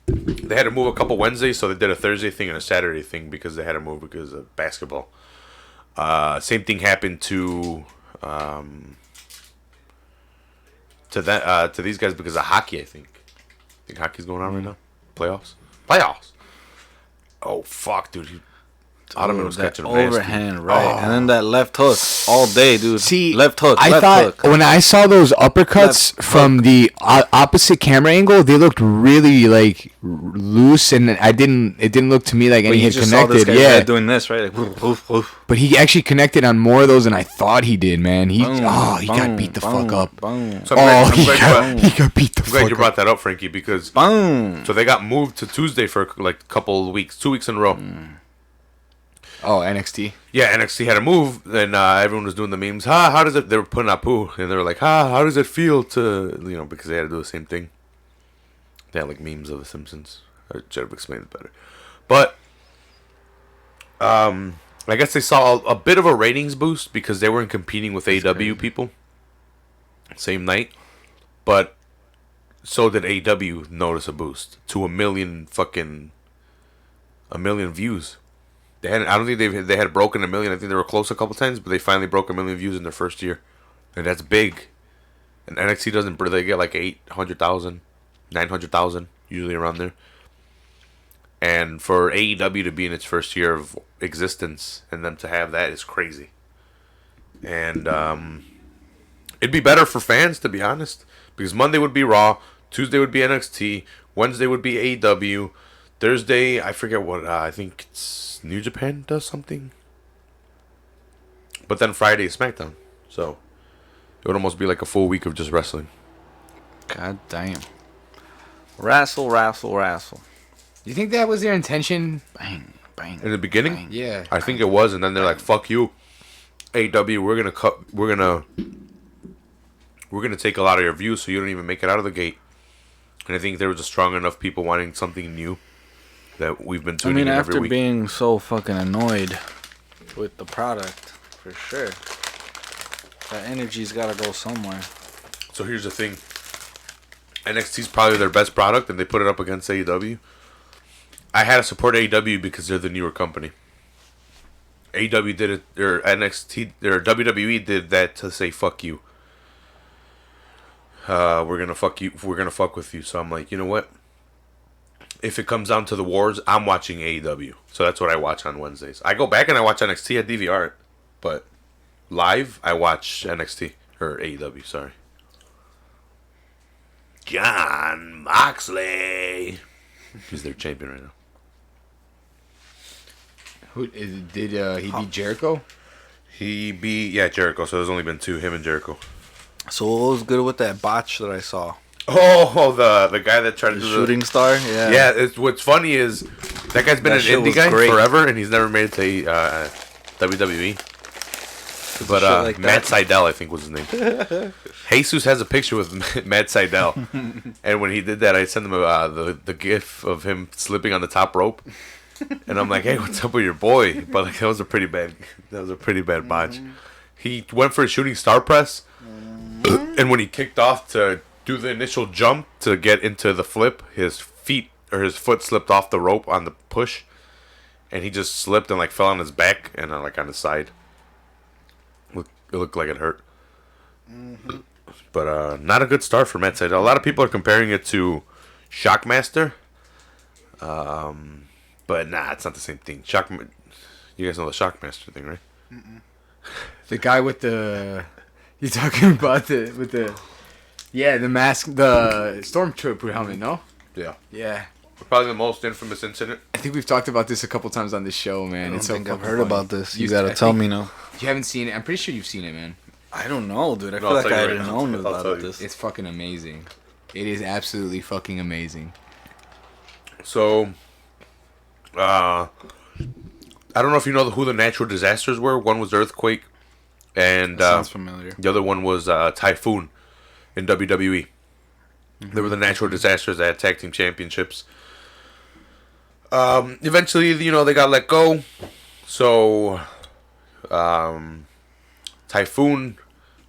They had to move a couple Wednesdays, so they did a Thursday thing and a Saturday thing because they had to move because of basketball. Same thing happened to these guys because of hockey. I think hockey's going on right now. Playoffs. Oh fuck, dude. Ottoman was that catching a nasty. overhand right, and then that left hook all day, dude. See, left hook. I left thought hook. when I saw those uppercuts Left from the opposite camera angle, they looked really like loose, and it didn't look to me like But any you had just saw this connected. guy Yeah, doing this right, like woof, woof, woof. but he actually connected on more of those than I thought he did. Man, he Boom, got boom, beat the boom, fuck up. Boom. So He got beat the I'm glad fuck you up. brought that up, Frankie, because Boom. so they got moved to Tuesday for like a couple of weeks, 2 weeks in a row. Oh, NXT. Yeah, NXT had to move, and everyone was doing the memes. How does it? They were putting up poo, and they were like, how does it feel to, because they had to do the same thing. They had like memes of The Simpsons. I should have explained it better, but I guess they saw a bit of a ratings boost because they weren't competing with AEW people. Same night, but so did AEW notice a boost to a million views. I don't think they had broken 1 million. I think they were close a couple times, but they finally broke 1 million views in their first year, and that's big. And NXT doesn't. They get like 800,000, 900,000 usually around there. And for AEW to be in its first year of existence and them to have that is crazy. And it'd be better for fans, to be honest, because Monday would be Raw, Tuesday would be NXT, Wednesday would be AEW, Thursday I forget what. I think it's New Japan does something. But then Friday is SmackDown. So it would almost be like a full week of just wrestling. God damn. Wrestle. You think that was their intention? Bang, bang. In the beginning? Bang. Yeah. I think it was, and then they're like, fuck you. AEW, we're gonna take a lot of your views so you don't even make it out of the gate. And I think there was a strong enough people wanting something new that we've been tuning in every after week. being so fucking annoyed with the product, for sure, that energy's gotta go somewhere. So here's the thing. NXT's probably their best product, and they put it up against AEW. I had to support AEW because they're the newer company. AEW did it, or WWE did that to say fuck you. We're gonna fuck you. We're gonna fuck with you. So I'm like, you know what? If it comes down to the wars, I'm watching AEW. So that's what I watch on Wednesdays. I go back and I watch NXT at DVR it, but live I watch NXT or AEW. Sorry. John Moxley. He's their champion right now. Did he beat Jericho? He beat Jericho. So there's only been two, him and Jericho. So what was good with that botch that I saw? Oh, the guy that tried to The do shooting star. Yeah. Yeah, what's funny is that guy's been That an shit indie was guy great. forever, and he's never made it to WWE. But shit like Matt that. Sydal, I think was his name. Jesus has a picture with Matt Sydal, and when he did that, I sent him the gif of him slipping on the top rope, and I'm like, "Hey, what's up with your boy?" But like, that was a pretty bad botch. He went for a shooting star press, and when he kicked off to do the initial jump to get into the flip, his foot slipped off the rope on the push, and he just slipped and like fell on his back and like on his side. It looked like it hurt. But not a good start for Matt Sydal. A lot of people are comparing it to Shockmaster. But nah, it's not the same thing. You guys know the Shockmaster thing, right? The guy with the... You talking about the mask, the stormtrooper helmet, no? Yeah. Yeah. Probably the most infamous incident. I think we've talked about this a couple times on this show, man. I don't It's so think I've fucking heard funny. about this. You I gotta tell think me now. You haven't seen it? I'm pretty sure you've seen it, man. I don't know, dude. I No, feel I'll like tell I you didn't right know now. I'll about tell you. this. It's fucking amazing. It is absolutely fucking amazing. So, I don't know if you know who the natural disasters were. One was earthquake, and That sounds familiar. the other one was typhoon in WWE. They were the natural disasters that had tag team championships. Eventually, they got let go. So, Typhoon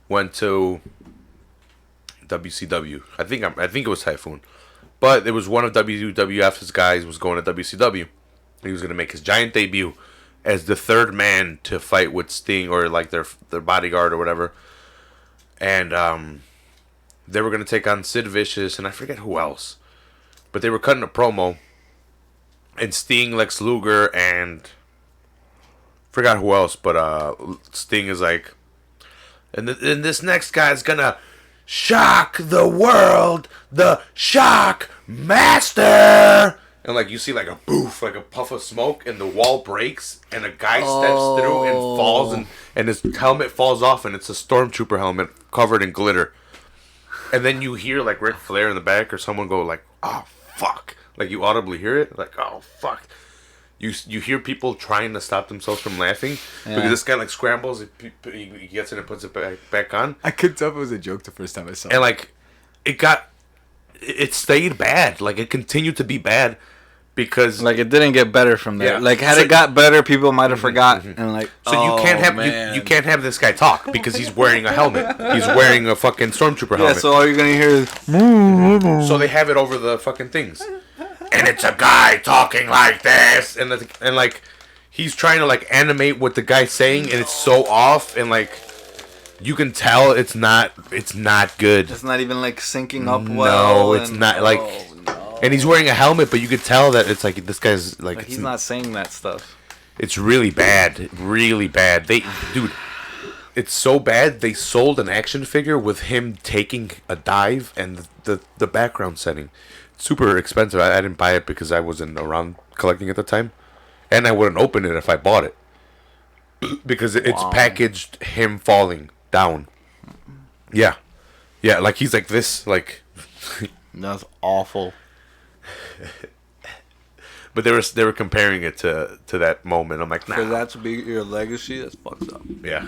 went to WCW. I think it was Typhoon, but it was one of WWF's guys was going to WCW. He was going to make his giant debut as the third man to fight with Sting or like their bodyguard or whatever, and they were going to take on Sid Vicious and I forget who else, but they were cutting a promo, and Sting, Lex Luger, and forgot who else, but Sting is like, and this next guy is gonna shock the world, the Shock Master. And like you see like a boof, like a puff of smoke, and the wall breaks, and a guy steps through and falls, and his helmet falls off, and it's a stormtrooper helmet covered in glitter. And then you hear like Ric Flair in the back or someone go like, "Oh fuck!" Like you audibly hear it, like, "Oh fuck." You hear people trying to stop themselves from laughing because this guy like scrambles, he gets it and puts it back on. I couldn't tell if it was a joke the first time I saw it. And like, it stayed bad. Like it continued to be bad because Like it didn't get better from there. Yeah. Like had So- it got better, people might have forgot and like. so you can't have you can't have this guy talk because he's wearing a helmet. He's wearing a fucking stormtrooper Yeah, helmet. so all you're gonna hear is. So they have it over the fucking things. And it's a guy talking like this, and like he's trying to like animate what the guy's saying, and it's so off, and like you can tell it's not good. It's not even like syncing up well. No, it's not like. And he's wearing a helmet, but you could tell that it's like this guy's like. Like he's not saying that stuff. It's really bad, really bad. Dude, it's so bad. They sold an action figure with him taking a dive and the background setting. Super expensive. I didn't buy it because I wasn't around collecting at the time, and I wouldn't open it if I bought it because it's packaged him falling down. Yeah, like he's like this, like. That's awful. But they were comparing it to that moment. I'm like, nah. For that to be your legacy, that's fucked up. Yeah.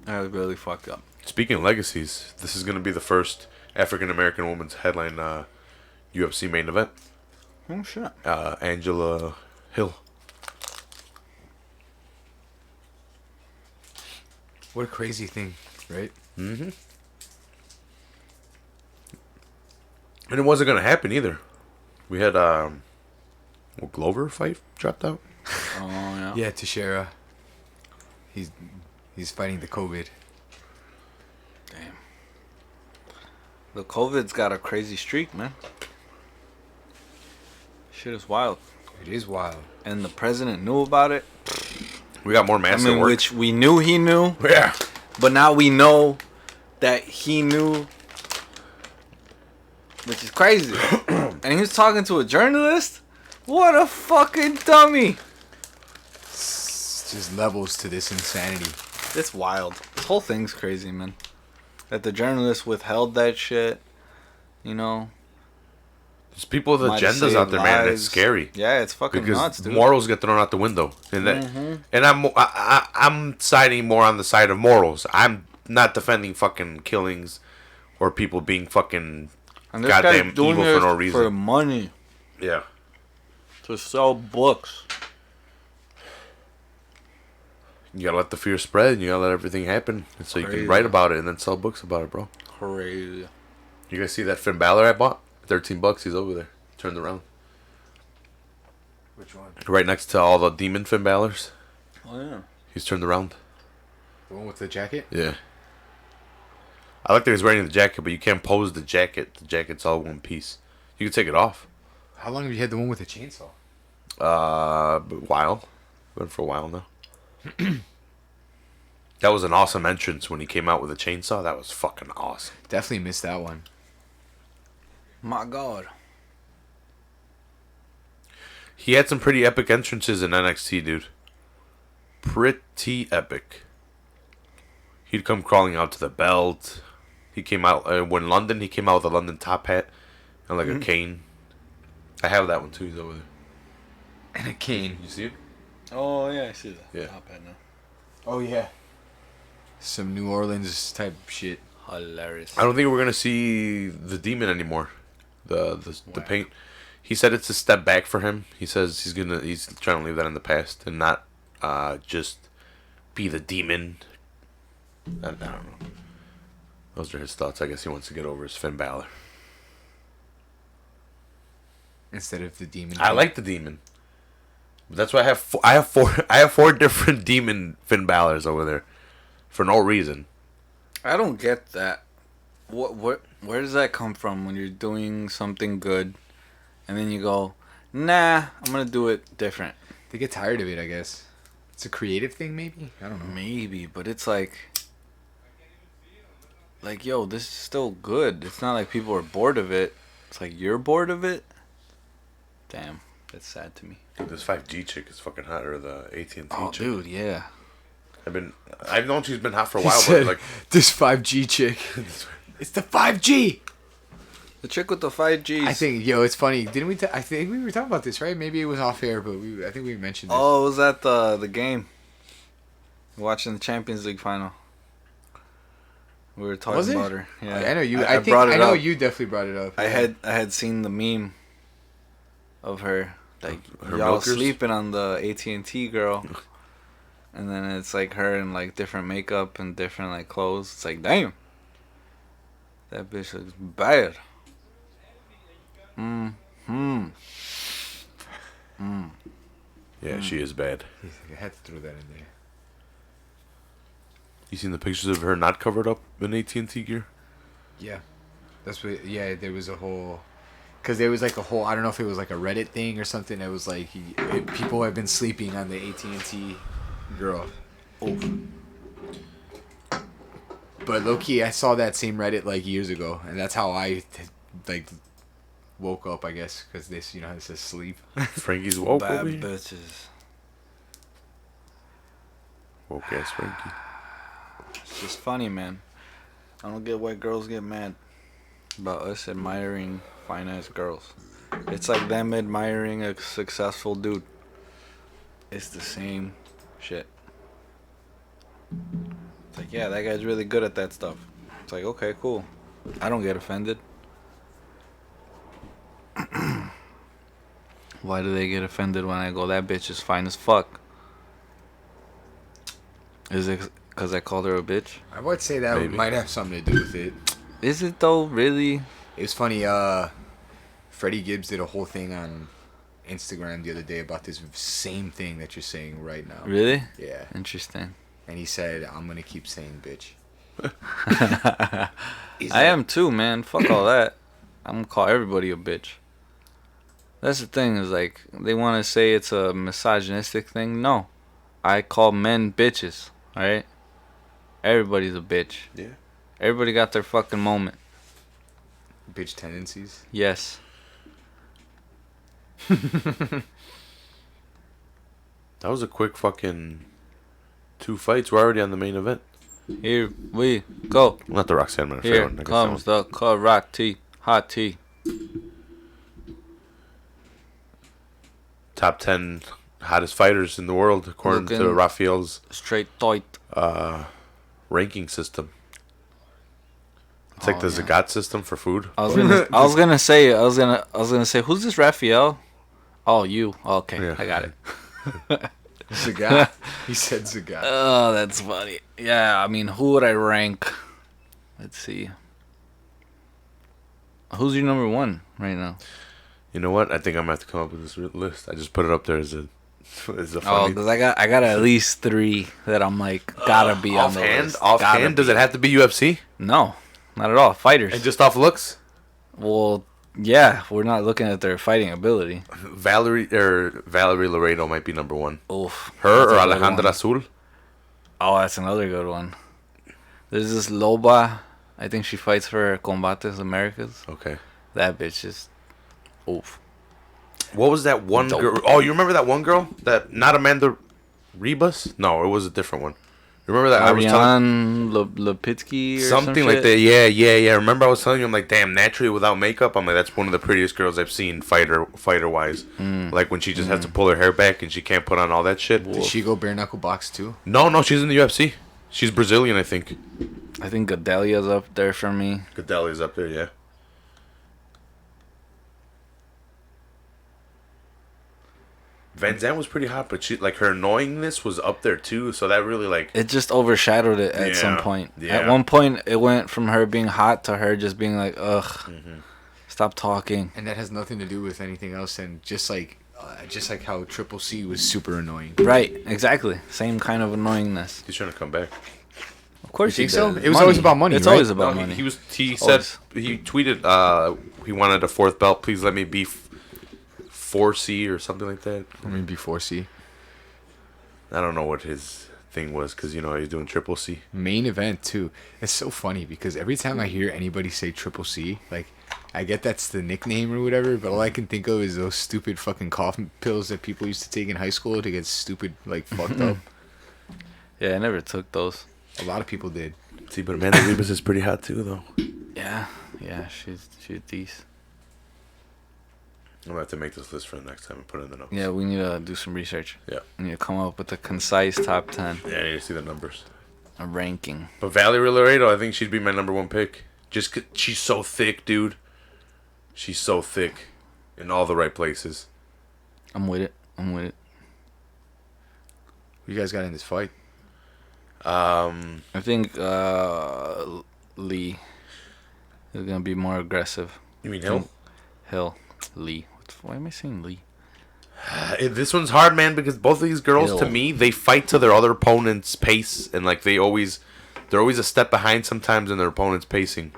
That was really fucked up. Speaking of legacies, this is going to be the first African American woman's headline UFC main event. Oh shit. Angela Hill. What a crazy thing, right? Mm-hmm. And it wasn't going to happen either. We had Glover fight dropped out. Oh yeah. Yeah, Teixeira. He's fighting the COVID. Damn. The COVID's got a crazy streak, man. Shit is wild. It is wild. And the president knew about it. We got more I masks mean, at work. which we knew he knew, Yeah. but now we know that he knew, which is crazy. And he was talking to a journalist? What a fucking dummy. It's just levels to this insanity. It's wild. This whole thing's crazy, man. that the journalists withheld that shit. You know, There's people with might have agendas saved out there, man, and it's lives. scary. Yeah, it's fucking Because nuts, dude. morals get thrown out the window, and I'm siding more on the side of morals. I'm not defending fucking killings or people being fucking And this goddamn guy's doing evil this for no for reason. money Yeah, to sell books. you gotta let the fear spread, and you gotta let everything happen, and so you Crazy. can write about it and then sell books about it, bro. Crazy. You guys see that Finn Balor I bought? $13. He's over there. Turned around, Which one? right next to all the demon Finn Balors. Oh yeah. He's turned around. The one with the jacket? Yeah. I like that he's wearing the jacket, but you can't pose the jacket. The jacket's all one piece. You can take it off. How long have you had the one with the chainsaw? A while. Been for a while now. That was an awesome entrance when he came out with a chainsaw. That was fucking awesome. Definitely missed that one. My God. He had some pretty epic entrances in NXT, dude. Pretty epic. He'd come crawling out to the belt. He came out when London. He came out with a London top hat and like a cane. I have that one too. He's over there. And a cane. You see it? Oh yeah, I see that. Yeah. Not bad now. Oh, yeah. Some New Orleans type shit. Hilarious. I don't think we're gonna see the demon anymore. The paint. He said it's a step back for him. He says he's trying to leave that in the past and not just be the demon. I don't know. Those are his thoughts. I guess he wants to get over his Finn Balor. Instead of the demon. I like the demon. But that's why I have four different demon Finn Balors over there, for no reason. I don't get that. Where does that come from when you're doing something good, and then you go, nah, I'm gonna do it different. They get tired of it, I guess. It's a creative thing, maybe? I don't know. Maybe, but it's like, yo, this is still good. It's not like people are bored of it. It's like you're bored of it. Damn, that's sad to me. Dude, this 5G chick is fucking hot, or the AT&T Oh, chick. dude, yeah. I've known she's been hot for a He while, said, but like, this 5G chick. It's the 5G! The chick with the 5Gs. I think, it's funny. Didn't we? I think we were talking about this, right? Maybe it was off air, but I think we mentioned this. Oh, was that the game? Watching the Champions League final. We were talking about her. Yeah, I know you. I I brought it know up. you definitely brought it up. I had seen the meme of her, like Her y'all milkers? sleeping on the AT&T girl, and then it's like her in like different makeup and different like clothes. It's like, damn, that bitch looks bad. yeah, she is bad. I had to throw that in there. You seen the pictures of her not covered up in AT&T gear? Yeah, that's what. Yeah, there was a whole. Because there was like a whole. I don't know if it was like a Reddit thing or something. That was like people have been sleeping on the AT&T girl. Oof. But low key, I saw that same Reddit like years ago, and that's how I like woke up. I guess because this, how it says sleep. Frankie's woke Bad over here. bitches. Woke ass Frankie. It's just funny, man. I don't get why girls get mad about us admiring fine ass girls. It's like them admiring a successful dude. It's the same shit. It's like, yeah, that guy's really good at that stuff. It's like, okay, cool. I don't get offended. Why do they get offended when I go, that bitch is fine as fuck? Is it because I called her a bitch? I would say that Maybe. might have something to do with it. Is it though, really? It was funny. Freddie Gibbs did a whole thing on Instagram the other day about this same thing that you're saying right now. Really? Yeah. Interesting. And he said, "I'm gonna keep saying bitch." I am too, man. Fuck all that. I'm gonna call everybody a bitch. That's the thing, is like, they want to say it's a misogynistic thing. No. I call men bitches, alright? Everybody's a bitch. Yeah. Everybody got their fucking moment. Bitch tendencies. Yes. That was a quick fucking 2 fights. We're already on the main event. Here we go. Not the Roxanne, my Here favorite one. comes the karate hot tea. Top 10 hottest fighters in the world according to Looking Rafael's straight tight. ranking system. It's like the Zagat system for food. I was gonna say, who's this Raphael? Oh, you. Okay, Yeah. I got it. Zagat. He said Zagat. Oh, that's funny. Yeah, I mean, who would I rank? Let's see. Who's your number one right now? You know what? I think I'm gonna have to come up with this list. I just put it up there as a Oh, funny. because I got at least 3 that I'm like gotta be on the list. Gotta Offhand, does be. it have to be UFC? No, not at all. Fighters. And just off looks, Well, yeah, we're not looking at their fighting ability. Valerie Laredo might be number one. Oof. Her That's or a good Alejandra one. Azul? Oh, that's another good one. There's this Loba. I think she fights for Combates Americas. Okay. That bitch is. Oof. What was that one Dope. girl? Oh, you remember that one girl? That not Amanda Rebus? No, it was a different one. You remember that? I was telling Ariane Lipitsky or something some like shit? that. Yeah. Remember I was telling you, I'm like, damn, naturally without makeup, I'm like, that's one of the prettiest girls I've seen fighter wise. Like when she just has to pull her hair back and she can't put on all that shit. Did she go bare knuckle box too? No, she's in the UFC. She's Brazilian, I think. I think Gadelia's up there for me. Gadelia's up there, yeah. Van Zandt was pretty hot, but she like her annoyingness was up there too. So that really like It just overshadowed it at some Yeah, point. yeah. At one point, it went from her being hot to her just being like, ugh, stop talking. And that has nothing to do with anything else. And just like how Triple C was super annoying. Right, exactly. Same kind of annoyingness. he's trying to come back. Of course You he think so? does. It was always about money, It's right? always about No, money. he said Always. he tweeted he wanted a 4th belt. Please let me be 4C or something like that. I mean, before C. I don't know what his thing was because he's doing Triple C. Main event too. It's so funny because every time I hear anybody say Triple C, like I get that's the nickname or whatever, but all I can think of is those stupid fucking cough pills that people used to take in high school to get stupid like fucked up. Yeah, I never took those. A lot of people did. See, but Amanda Ribas is pretty hot too, though. Yeah, she's decent. I'm gonna have to make this list for the next time and put it in the notes. Yeah, we need to do some research. Yeah. We need to come up with a concise top 10, Yeah, I need to see the numbers. a ranking. But Valerie Laredo, I think she'd be my number one pick. Just 'cause she's so thick, dude. She's so thick in all the right places. I'm with it. You guys got in this fight. I think Lee is gonna be more aggressive. You mean Hill? Lee. Why am I saying Lee? This one's hard, man, because both of these girls, to Hill. me, they fight to their other opponent's pace, and like they're always a step behind sometimes in their opponent's pacing.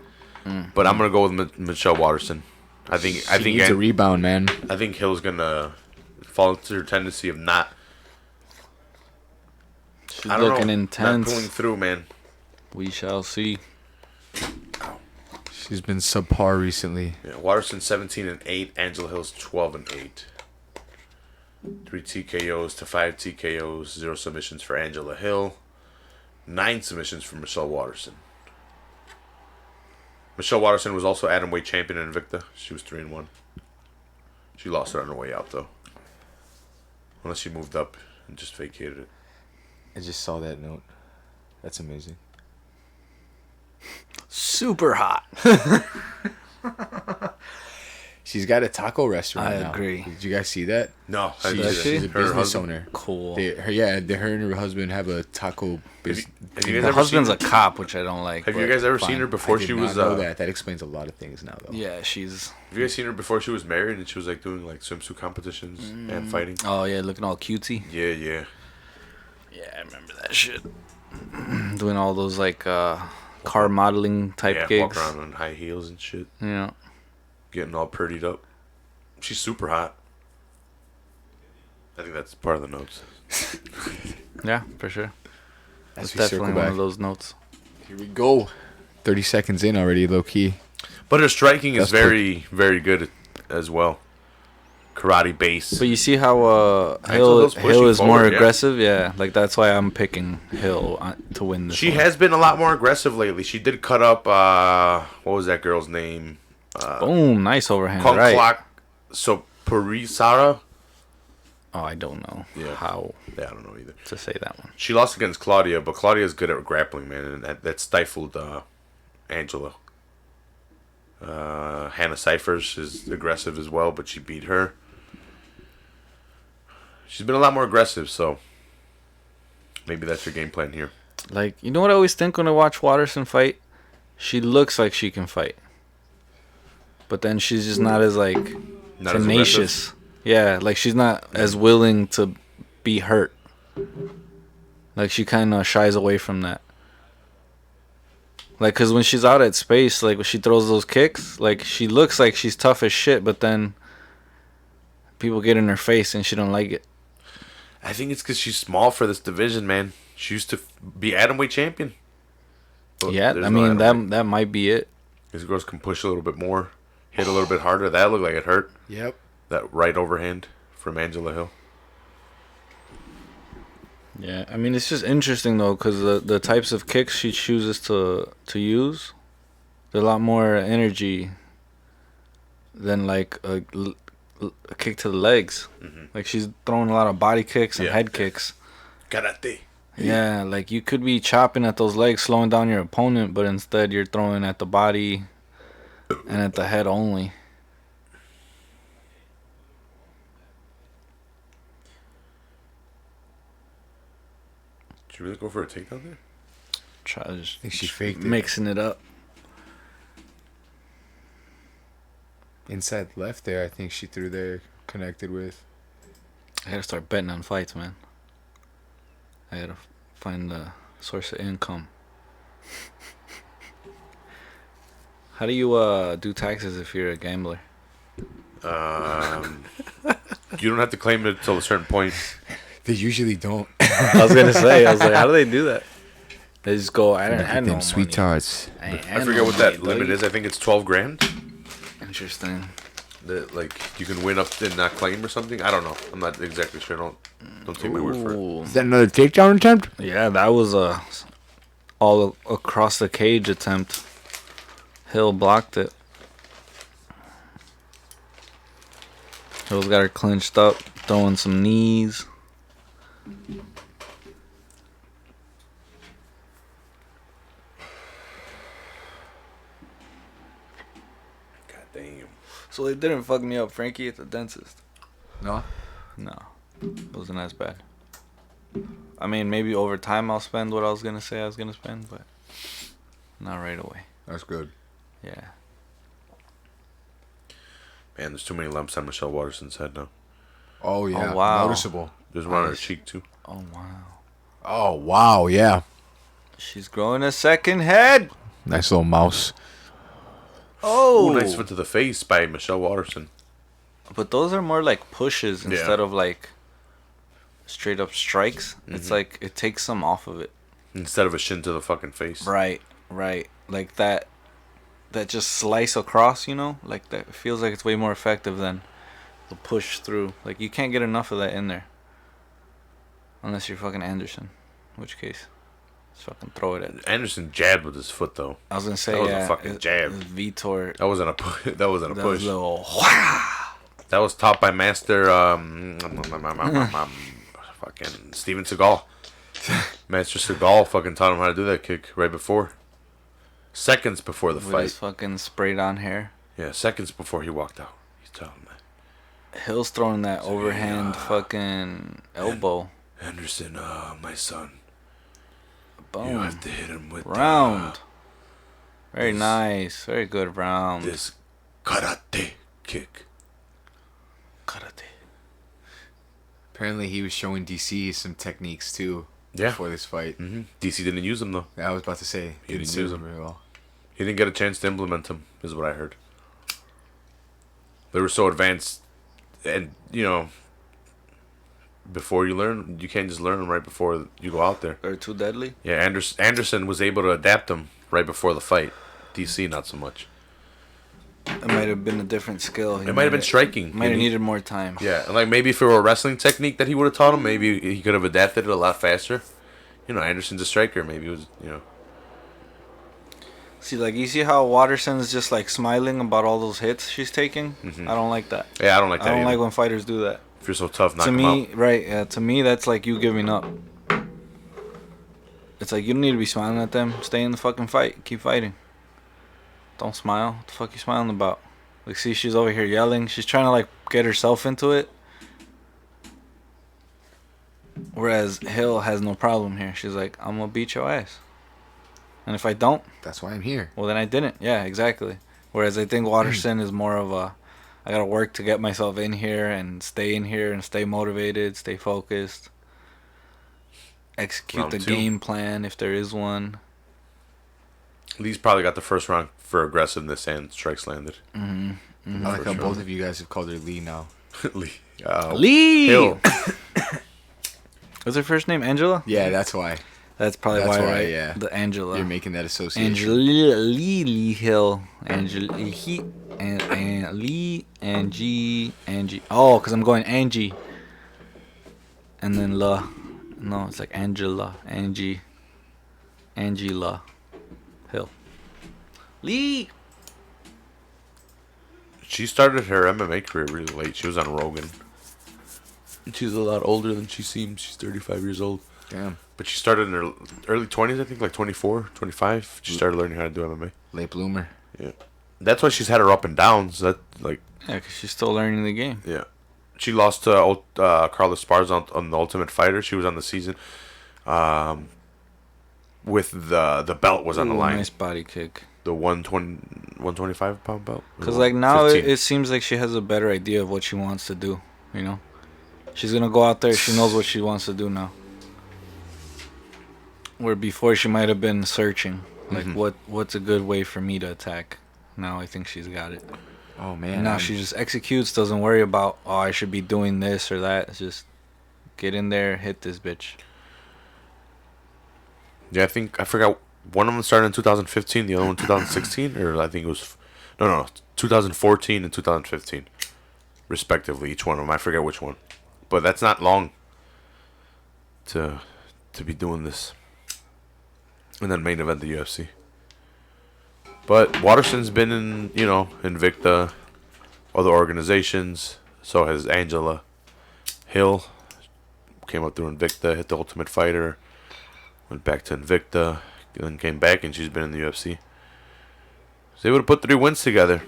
But I'm gonna go with Michelle Waterson. I think She needs a rebound, man. I think Hill's gonna fall into her tendency of not. She's I don't looking know, intense. not pulling through, man. We shall see. She's been subpar recently. Yeah, Waterson 17-8, Angela Hill's 12-8. 3 TKOs to 5 TKOs, 0 submissions for Angela Hill, 9 submissions for Michelle Waterson. Michelle Waterson was also atomweight champion in Invicta. She was 3-1. She lost it on her way out though, unless she moved up and just vacated it. I just saw that note. That's amazing. Super hot. She's got a taco restaurant I now. agree. Did you guys see that? No, She's, didn't see she's that. a Her business husband- owner. Cool. Her and her husband have a taco business. Have you guys Her ever husband's seen a cop, which I don't like. Have you but guys ever fine. seen her before I did she not was? know that. That explains a lot of things now, though. Yeah, she's. Have you guys seen her before she was married and she was like doing like swimsuit competitions and fighting? Oh yeah, looking all cutesy. Yeah, yeah. Yeah, I remember that shit. Doing all those like car modeling type Yeah, gigs. walk around on high heels and shit, Yeah. getting all prettied up. She's super hot. I think that's part of the notes. Yeah, for sure. As That's we definitely circle one back. of those notes. Here we go. 30 seconds in already, low key. But her striking is That's very, very good as well. karate base. But you see how Angela Hill's Hill pushing is more forward, yeah. aggressive? Yeah, like that's why I'm picking Hill to win this She one. has been a lot more aggressive lately. She did cut up, what was that girl's name? Boom, nice overhand, Kung right? Klak Sopurisara? Oh, I don't know Yeah. how Yeah, I don't know either. to say that one. She lost against Claudia, but Claudia's good at grappling, man, and that stifled Angela. Hannah Cyphers is aggressive as well, but she beat her. She's been a lot more aggressive, so maybe that's her game plan here. Like, you know what I always think when I watch Waterson fight? She looks like she can fight. But then she's just not as, like, Not as tenacious. Yeah, like, she's not as willing to be hurt. Like, she kind of shies away from that. Like, because when she's out at space, like, when she throws those kicks, like, she looks like she's tough as shit, but then people get in her face and she don't like it. I think it's because she's small for this division, man. She used to be atomweight champion. But Yeah, there's I no mean, atomweight. that might be it. These girls can push a little bit more, hit a little bit harder. That looked like it hurt. Yep. That right overhand from Angela Hill. Yeah, I mean, it's just interesting, though, because the types of kicks she chooses to use, they're a lot more energy than, like, a kick to the legs. Mm-hmm. Like, she's throwing a lot of body kicks and Yeah. head kicks. Karate. Yeah, like, you could be chopping at those legs, slowing down your opponent, but instead you're throwing at the body and at the head only. Did you really go for a takedown there? Try to just I think she faked it. mixing it up. Inside left there, I think she threw there, connected with. I gotta start betting on fights, man. I gotta find the source of income. How do you do taxes if you're a gambler? You don't have to claim it until a certain point. They usually don't. I was gonna say, I was like, how do they do that? They just go, I don't have no Them sweet money. tarts. I forget what that limit is. I think it's 12 grand. Interesting. That like you can win up and not claim or something. I don't know. I'm not exactly sure. Don't take my word for it. Ooh. Is that another takedown attempt? Yeah, that was a all across the cage attempt. Hill blocked it. Hill's got her clinched up, throwing some knees. God damn. So they didn't fuck me up, Frankie, at the dentist. No. No, it wasn't as bad. I mean, maybe over time I'll spend what I was gonna say I was gonna spend, but not right away. That's good. Yeah. Man, there's too many lumps on Michelle Waterson's head now. Oh yeah. Oh, wow. Noticeable. There's one on her Nice. cheek too. Oh wow. Oh wow. Yeah. She's growing a second head. Nice little mouse. Oh, Ooh, nice foot to the face by Michelle Waterson. But those are more like pushes Yeah. instead of like straight up strikes. It's like it takes some off of it. Instead of a shin to the fucking face. Right. Like that just slice across, you know? Like that, it feels like it's way more effective than the push through. Like you can't get enough of that in there. Unless you're fucking Anderson. In which case, just fucking throw it at. Anderson jabbed with his foot though. I was gonna say, That was a yeah, fucking jab. Vitor. That wasn't a push. That wasn't a That push. was a little. That was taught by Master fucking Steven Seagal. Master Seagal fucking taught him how to do that kick right before. Seconds before the With fight. his fucking sprayed on hair. Yeah, seconds before he walked out. He's telling him that. Hill's throwing that overhand fucking elbow. Anderson, my son. You Boom. have to hit him with Round. Very nice. Very good round. this karate kick. Karate. Apparently, he was showing DC some techniques too. Yeah. Before this fight. hmm DC didn't use them though. I was about to say He didn't suit use him them. very well. He didn't get a chance to implement them, is what I heard. They were so advanced, and you know, before you learn, you can't just learn them right before you go out there. They're too deadly. Yeah, Anderson was able to adapt them right before the fight. DC not so much. It might have been a different skill. It might have been striking. Might have needed more time. Yeah, and like maybe if it were a wrestling technique that he would have taught him, maybe he could have adapted it a lot faster. You know, Anderson's a striker. Maybe it was, you know. See, like, you see how Waterson's just, like, smiling about all those hits she's taking? I don't like that. Yeah, I don't like that I don't either. like when fighters do that. If you're so tough, knock To him me, out. right, yeah, to me, that's like you giving up. It's like, you don't need to be smiling at them. Stay in the fucking fight. Keep fighting. Don't smile. What the fuck you smiling about? Like, see, she's over here yelling. She's trying to, like, get herself into it. Whereas Hill has no problem here. She's like, I'm going to beat your ass. And if I don't, That's why I'm here. well, then I didn't. Yeah, exactly. Whereas I think Waterson is more of a, I got to work to get myself in here and stay motivated, stay focused. Execute Round the 2. game plan if there is one. Lee's probably got the first round for aggressiveness and strikes landed. I like how both of you guys have called her Lee now. Lee. Lee! Hill. What's her first name? Angela? Yeah, that's why. That's probably That's why, why, right? yeah. The Angela. You're making that association. Angela Lee Hill. Angela he and Lee Angie. Oh, because I'm going Angie. And then La. No, it's like Angela. Angela Hill. Lee! She started her MMA career really late. She was on Rogan. She's a lot older than she seems. She's 35 years old. Damn. But she started in her early 20s, I think, like 24, 25. She started learning how to do MMA. Late bloomer. Yeah. That's why she's had her up and downs. That, like, Yeah, because she's still learning the game. yeah. She lost to Carla Esparza on The Ultimate Fighter. She was on the season. With the belt was on the Ooh, line. nice body kick. The 125 pound belt. Because, like, now 15. it seems like she has a better idea of what she wants to do, you know? She's going to go out there. She knows what she wants to do now. Where before she might have been searching. Like, what's a good way for me to attack? Now I think she's got it. Oh, man. And now she just executes, doesn't worry about, oh, I should be doing this or that. It's just get in there, hit this bitch. Yeah, I forgot. One of them started in 2015, the other one 2016, or I think it was, no, 2014 and 2015, respectively, each one of them. I forget which one, but that's not long to be doing this, and then main event the UFC. But Waterson's been in, Invicta, other organizations. So has Angela. Hill came up through Invicta, hit the Ultimate Fighter, went back to Invicta, then came back, and she's been in the UFC. So they would have put 3 wins together.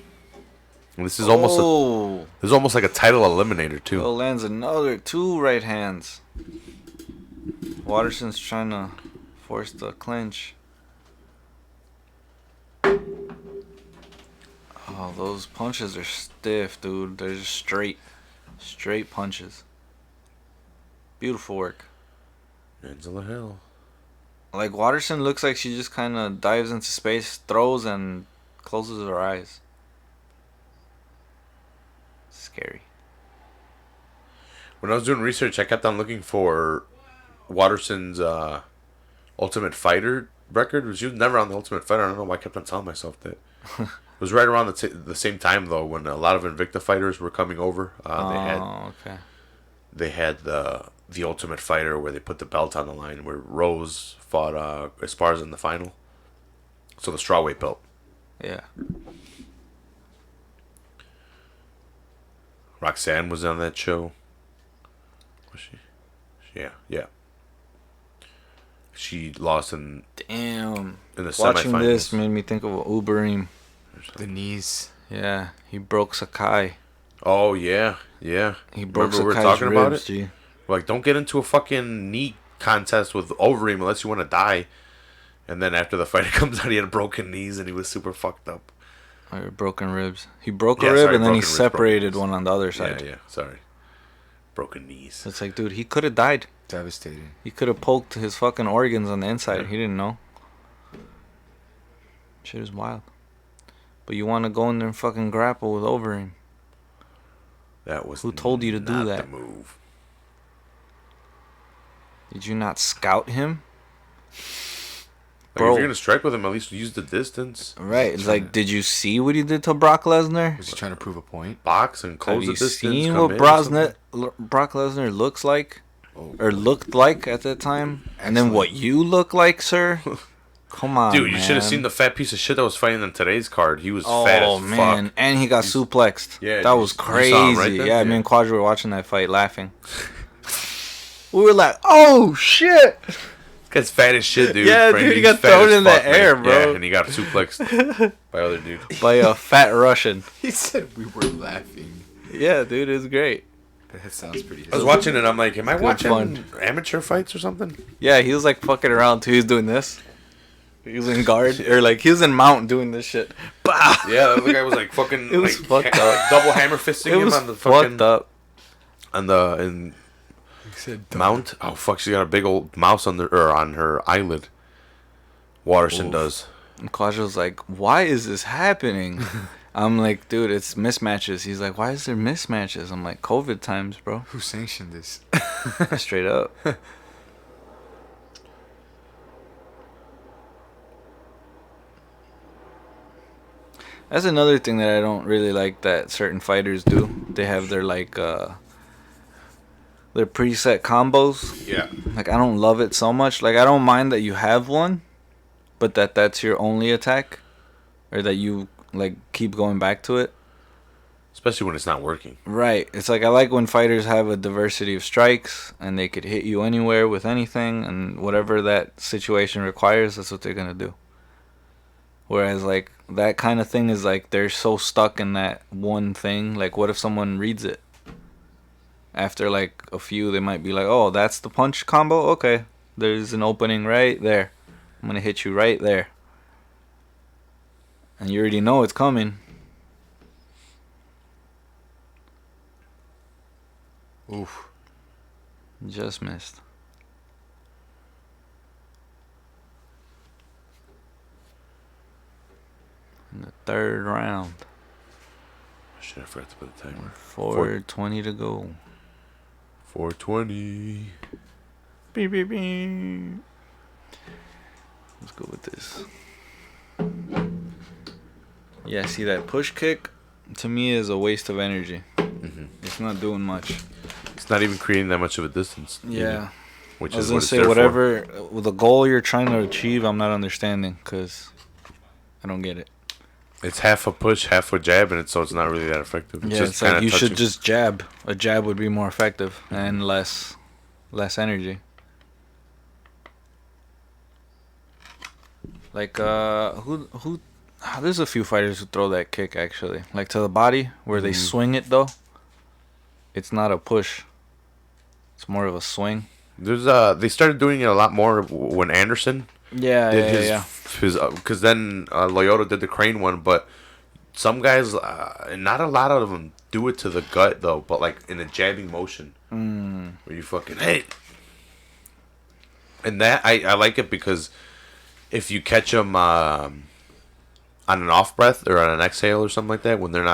And this is almost like a title eliminator too. Hill lands another 2 right hands. Waterson's trying to force the clinch. Oh, those punches are stiff, dude. They're just straight punches. Beautiful work. Angela Hill. Like, Waterson looks like she just kind of dives into space, throws, and closes her eyes. Scary. When I was doing research, I kept on looking for Waterson's Ultimate Fighter record. She was never on the Ultimate Fighter. I don't know why I kept on telling myself that. It was right around the same time, though, when a lot of Invicta fighters were coming over. They had the Ultimate Fighter where they put the belt on the line, where Rose fought Esparza in the final. So the strawweight belt. Yeah. Roxanne was on that show. Was she? Yeah. She lost in Damn. the Watching semifinals. this made me think of Uberim. The knees. Yeah, he broke Sakai. Oh yeah. He broke Remember we were Sakai's talking ribs, about it? G. Like, don't get into a fucking knee contest with Overeem unless you want to die. And then after the fight comes out, he had broken knees and he was super fucked up. Or broken ribs. He broke a Yeah, rib sorry, and then he broken ribs, separated broken one on the other side. Yeah, sorry. Broken knees. It's like, dude, he could have died. Devastating. He could have poked his fucking organs on the inside. He didn't know. Shit is wild. But you want to go in there and fucking grapple with Overeem. That was Who told you to do not that? the move. Did you not scout him? Like, bro. if you're gonna strike with him, at least use the distance. Right. It's like, did you see what he did to Brock Lesnar? Was he trying to prove a point? Box and Have close you the distance. seen come what in or Brock Lesnar looks like? Oh, Or looked like at that time? And then what you look like, sir? Come on, Dude, you man. should have seen the fat piece of shit that was fighting in today's card. He was fat Oh, as man. fuck. And he got suplexed. Yeah, that you- was you saw crazy. him right then? Yeah, me Yeah. and Quadra were watching that fight laughing. We were like, oh, shit. This guy's fat as shit, dude. Yeah, dude, he got He's fat thrown as in the fuck, man. air, bro. Yeah, and he got suplexed by other dude. By a fat Russian. he said we were laughing. Yeah, dude, it was great. That sounds pretty. I was watching it. I'm like, am I Good watching fun. amateur fights or something? Yeah, he was like fucking around too. He was doing this. He was in guard. Or like, he was in mount doing this shit. Bah! Yeah, the other guy was like fucking. It was like, fucked up. like double hammer fisting It him was on the fucking. fucked up. On the in mount. Oh fuck, she got a big old mouse on her eyelid. Waterson Oof. does. And Quadra was like, why is this happening? I'm like, dude, it's mismatches. He's like, why is there mismatches? I'm like, COVID times, bro. Who sanctioned this? Straight up. That's another thing that I don't really like that certain fighters do. They have their like their preset combos. Yeah. Like, I don't love it so much. Like, I don't mind that you have one, but that's your only attack, or that you like keep going back to it. Especially when it's not working. Right. It's like, I like when fighters have a diversity of strikes and they could hit you anywhere with anything, and whatever that situation requires, that's what they're going to do. Whereas, like, that kind of thing is like, they're so stuck in that one thing. Like, what if someone reads it? After, like, a few, they might be like, oh, that's the punch combo? Okay. There's an opening right there. I'm going to hit you right there. And you already know it's coming. Oof. Just missed. In the third round. Shit, I forgot to put the timer. 4:20 to go. 4:20. Beep, beep, beep. Let's go with this. Yeah, see, that push kick to me is a waste of energy. Mm-hmm. It's not doing much. It's not even creating that much of a distance. Yeah. Which I was is gonna what it's say, there whatever the goal you're trying to achieve, I'm not understanding, because I don't get it. for. It's half a push, half a jab, and so it's not really that effective. It's Yeah, just it's like kinda you should touching. just jab. A jab would be more effective and less energy. Like who there's a few fighters who throw that kick, actually. Like, to the body where they swing it though. It's not a push. It's more of a swing. There's they started doing it a lot more when Anderson Yeah, did yeah. his because then Loyola did the crane one, but some guys, not a lot of them do it to the gut though, but like in a jabbing motion where you fucking hey. And that I like it, because if you catch them on an off breath or on an exhale or something like that, when their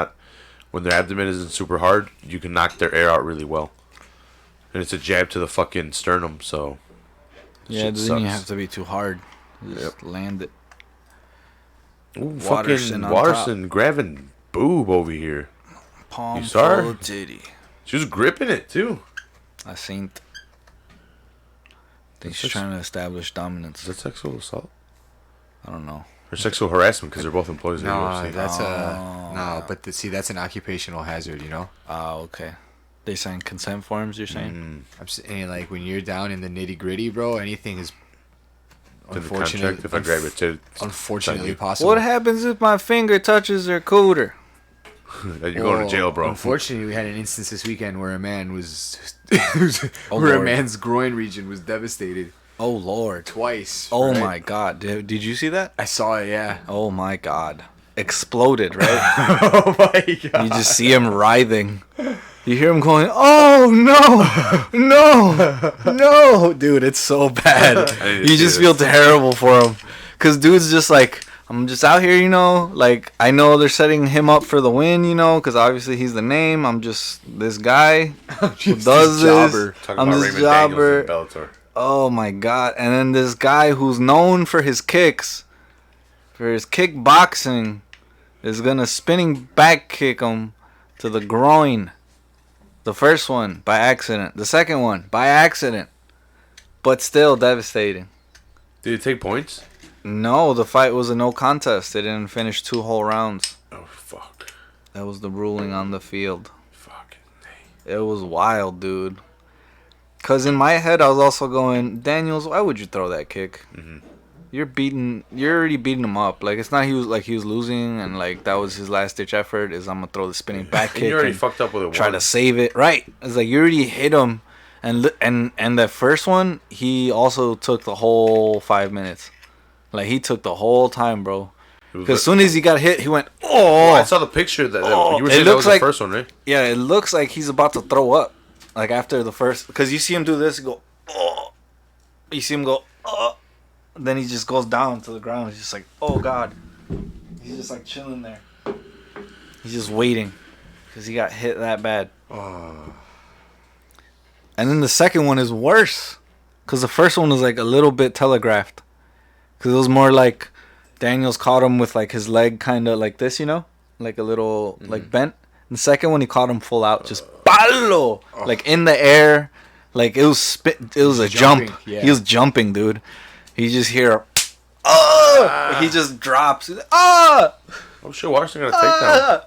abdomen isn't super hard, you can knock their air out really well. And it's a jab to the fucking sternum, so Yeah, shit then you sucks. have to be too hard. Just land it. Ooh, Waterson fucking on Waterson grabbing boob over here. Palm You saw her? full of titty. She was gripping it too. I seen. I think That's she's trying to establish dominance. Is that sexual assault I don't know. or sexual harassment? Because they're both employees of the No, UFC. that's Oh. no. But see, that's an occupational hazard. You know. Oh, okay. They signed consent forms, you're saying? I'm saying, like, when you're down in the nitty gritty, bro, anything is In the contract, if I grab it, unfortunately you. possible. What happens if my finger touches her cooter? you're going to jail, bro. Unfortunately, we had an instance this weekend where a man was, Oh, where a Lord. man's groin region was devastated Oh, Lord. twice. Oh, right? my God. Did you see that? I saw it. Yeah. Oh, my God. Exploded, right? Oh my god. You just see him writhing. You hear him going, oh, no, no, no. Dude, it's so bad. didn't You see just this. feel terrible for him. Because dude's just like, I'm just out here, you know. Like, I know they're setting him up for the win, you know, because obviously he's the name. I'm just this guy who does this. Talking I'm about this Raymond jobber. Daniels in Bellator. Oh my god! And then this guy who's known for his kicks, for his kickboxing, is gonna spinning back kick him to the groin. The first one by accident. The second one by accident. But still devastating. Did it take points? No, the fight was a no contest. They didn't finish 2 whole rounds. Oh, fuck. That was the ruling on the field. Fucking It was wild, dude. Because in my head, I was also going, Daniels, why would you throw that kick? Mm-hmm. You're already beating him up. Like, it's not he was losing and, like, that was his last-ditch effort is I'm going to throw the spinning back kick. And you already and fucked up with it. try to save it. Right. It's like, you already hit him. And that first one, he also took the whole 5 minutes. Like, he took the whole time, bro. Because as soon as he got hit, he went, oh. I saw the picture that you were saying it that looks was like, the first one, right? Yeah, it looks like he's about to throw up. Like, after the first. Because you see him do this, go, oh. You see him go, oh. Then he just goes down to the ground. He's just like, oh, God. He's just, like, chilling there. He's just waiting. Because he got hit that bad. Oh. And then the second one is worse. Because the first one was, like, a little bit telegraphed. Because it was more like Daniels caught him with, like, his leg kind of like this, you know? Like a little, like, bent. And the second one, he caught him full out. Just palo! Like, in the air. Like, it was a jump. Yeah. He was jumping, dude. He just hear, oh! He just drops. He's like, ah! I'm sure Waterson got a takedown.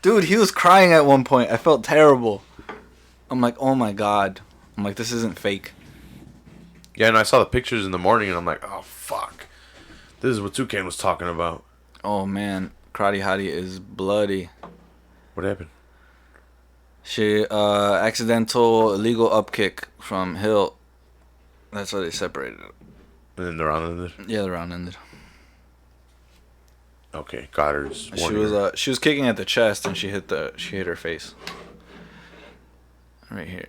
Dude, he was crying at one point. I felt terrible. I'm like, oh my God. I'm like, this isn't fake. Yeah, and I saw the pictures in the morning, and I'm like, oh, fuck. This is what Toucan was talking about. Oh, man. Karate Hottie is bloody. What happened? She, accidental illegal upkick from Hill. That's why they separated it. And then the round ended? Yeah, the round ended. Okay, Goddard's She was kicking at the chest, and she hit her face. Right here.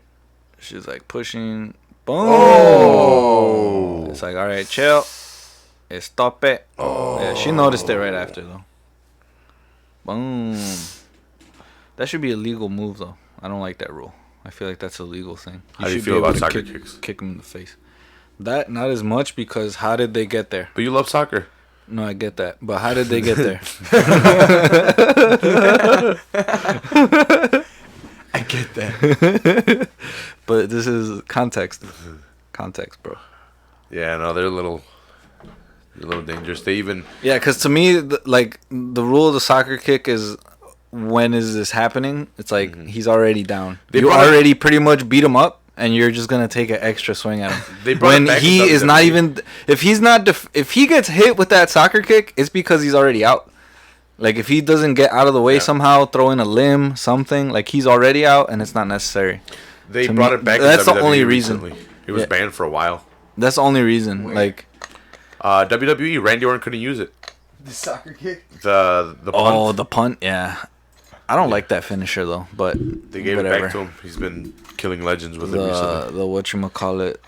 She's like pushing. Boom! Oh! It's like, all right, chill. Stop it. Oh. Yeah, she noticed it right after, though. Boom. That should be a legal move, though. I don't like that rule. I feel like that's a legal thing. How do you feel about soccer kicks? Kick him in the face. That, not as much, because how did they get there? But you love soccer. No, I get that. But how did they get there? I get that. But this is context. Context, bro. Yeah, no, they're a little dangerous. They even... Yeah, because to me, the rule of the soccer kick is, when is this happening? It's like, he's already down. You already pretty much beat him up, and you're just going to take an extra swing at him. When he is not even... If he gets hit with that soccer kick, it's because he's already out. Like, if he doesn't get out of the way somehow, throw in a limb, something, like, he's already out, and it's not necessary. They brought it back. That's the only reason. Recently. It was banned for a while. That's the only reason. Wait. Like, WWE, Randy Orton couldn't use it. The soccer kick? The punt. Oh, the punt, yeah. I don't like that finisher, though, but they gave it back to him. He's been killing legends with it recently. The whatchamacallit,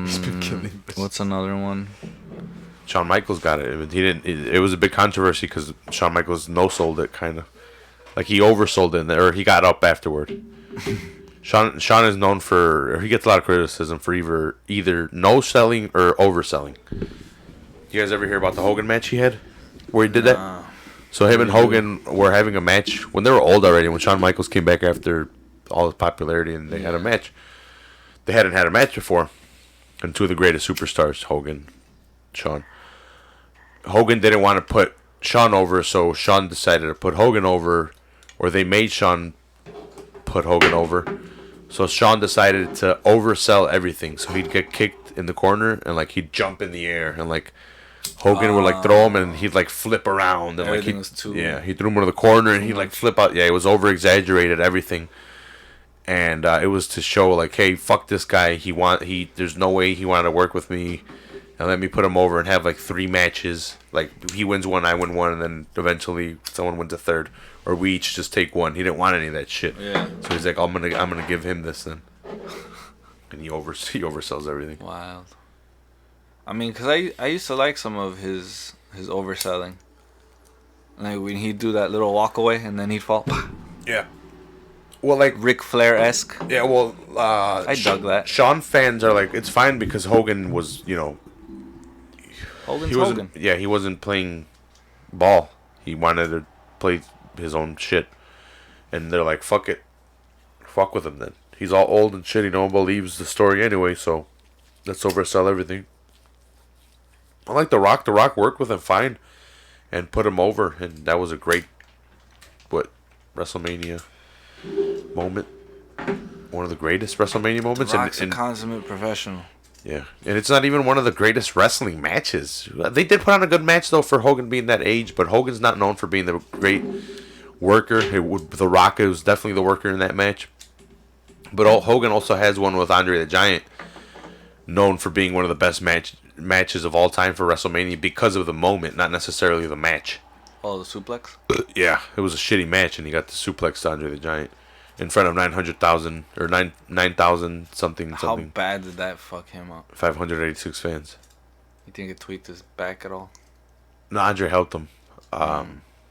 He's been killing. what's another one? Shawn Michaels got it. He didn't. It was a big controversy because Shawn Michaels no-sold it, kind of. Like, he oversold it, or he got up afterward. Shawn is known for... He gets a lot of criticism for either no-selling or overselling. You guys ever hear about the Hogan match he had? Where he did that? So him and Hogan were having a match when they were old already, when Shawn Michaels came back after all his popularity, and they had a match. They hadn't had a match before. And two of the greatest superstars, Hogan, Shawn. Hogan didn't want to put Shawn over, so Shawn decided to put Hogan over, or they made Shawn put Hogan over. So Shawn decided to oversell everything. So he'd get kicked in the corner, and like he'd jump in the air, and like Hogan would like throw him, and he'd like flip around, and like he threw him into the corner, and he'd like flip out. Yeah, it was over exaggerated everything, and it was to show like, hey, fuck this guy. There's no way he wanted to work with me. And let me put him over and have like 3 matches. Like, he wins one, I win one, and then eventually someone wins a third, or we each just take one. He didn't want any of that shit. Yeah. So he's like, I'm gonna give him this then. And he oversells everything. Wild. I mean, cause I used to like some of his overselling. Like when he'd do that little walk away and then he'd fall. Yeah. Well, like Ric Flair esque. yeah, well, I dug that. Sean fans are like, it's fine because Hogan was, Hogan's he wasn't. Hogan. Yeah, he wasn't playing ball. He wanted to play his own shit, and they're like, fuck it, fuck with him then. He's all old and shit. No one believes the story anyway, so let's oversell everything. I like The Rock. The Rock worked with him fine, and put him over, and that was a great, WrestleMania moment. One of the greatest WrestleMania moments. The Rock's and a consummate professional. yeah, and it's not even one of the greatest wrestling matches. They did put on a good match though for Hogan being that age, but Hogan's not known for being the great worker. The Rock was definitely the worker in that match. But Hogan also has one with Andre the Giant, known for being one of the best matches of all time for WrestleMania because of the moment, not necessarily the match. Oh, the suplex? Yeah, it was a shitty match, and he got the suplex to Andre the Giant in front of 900,000 or 9,000 something. How bad did that fuck him up? 586 fans. You think it tweaked his back at all? No, Andre helped him.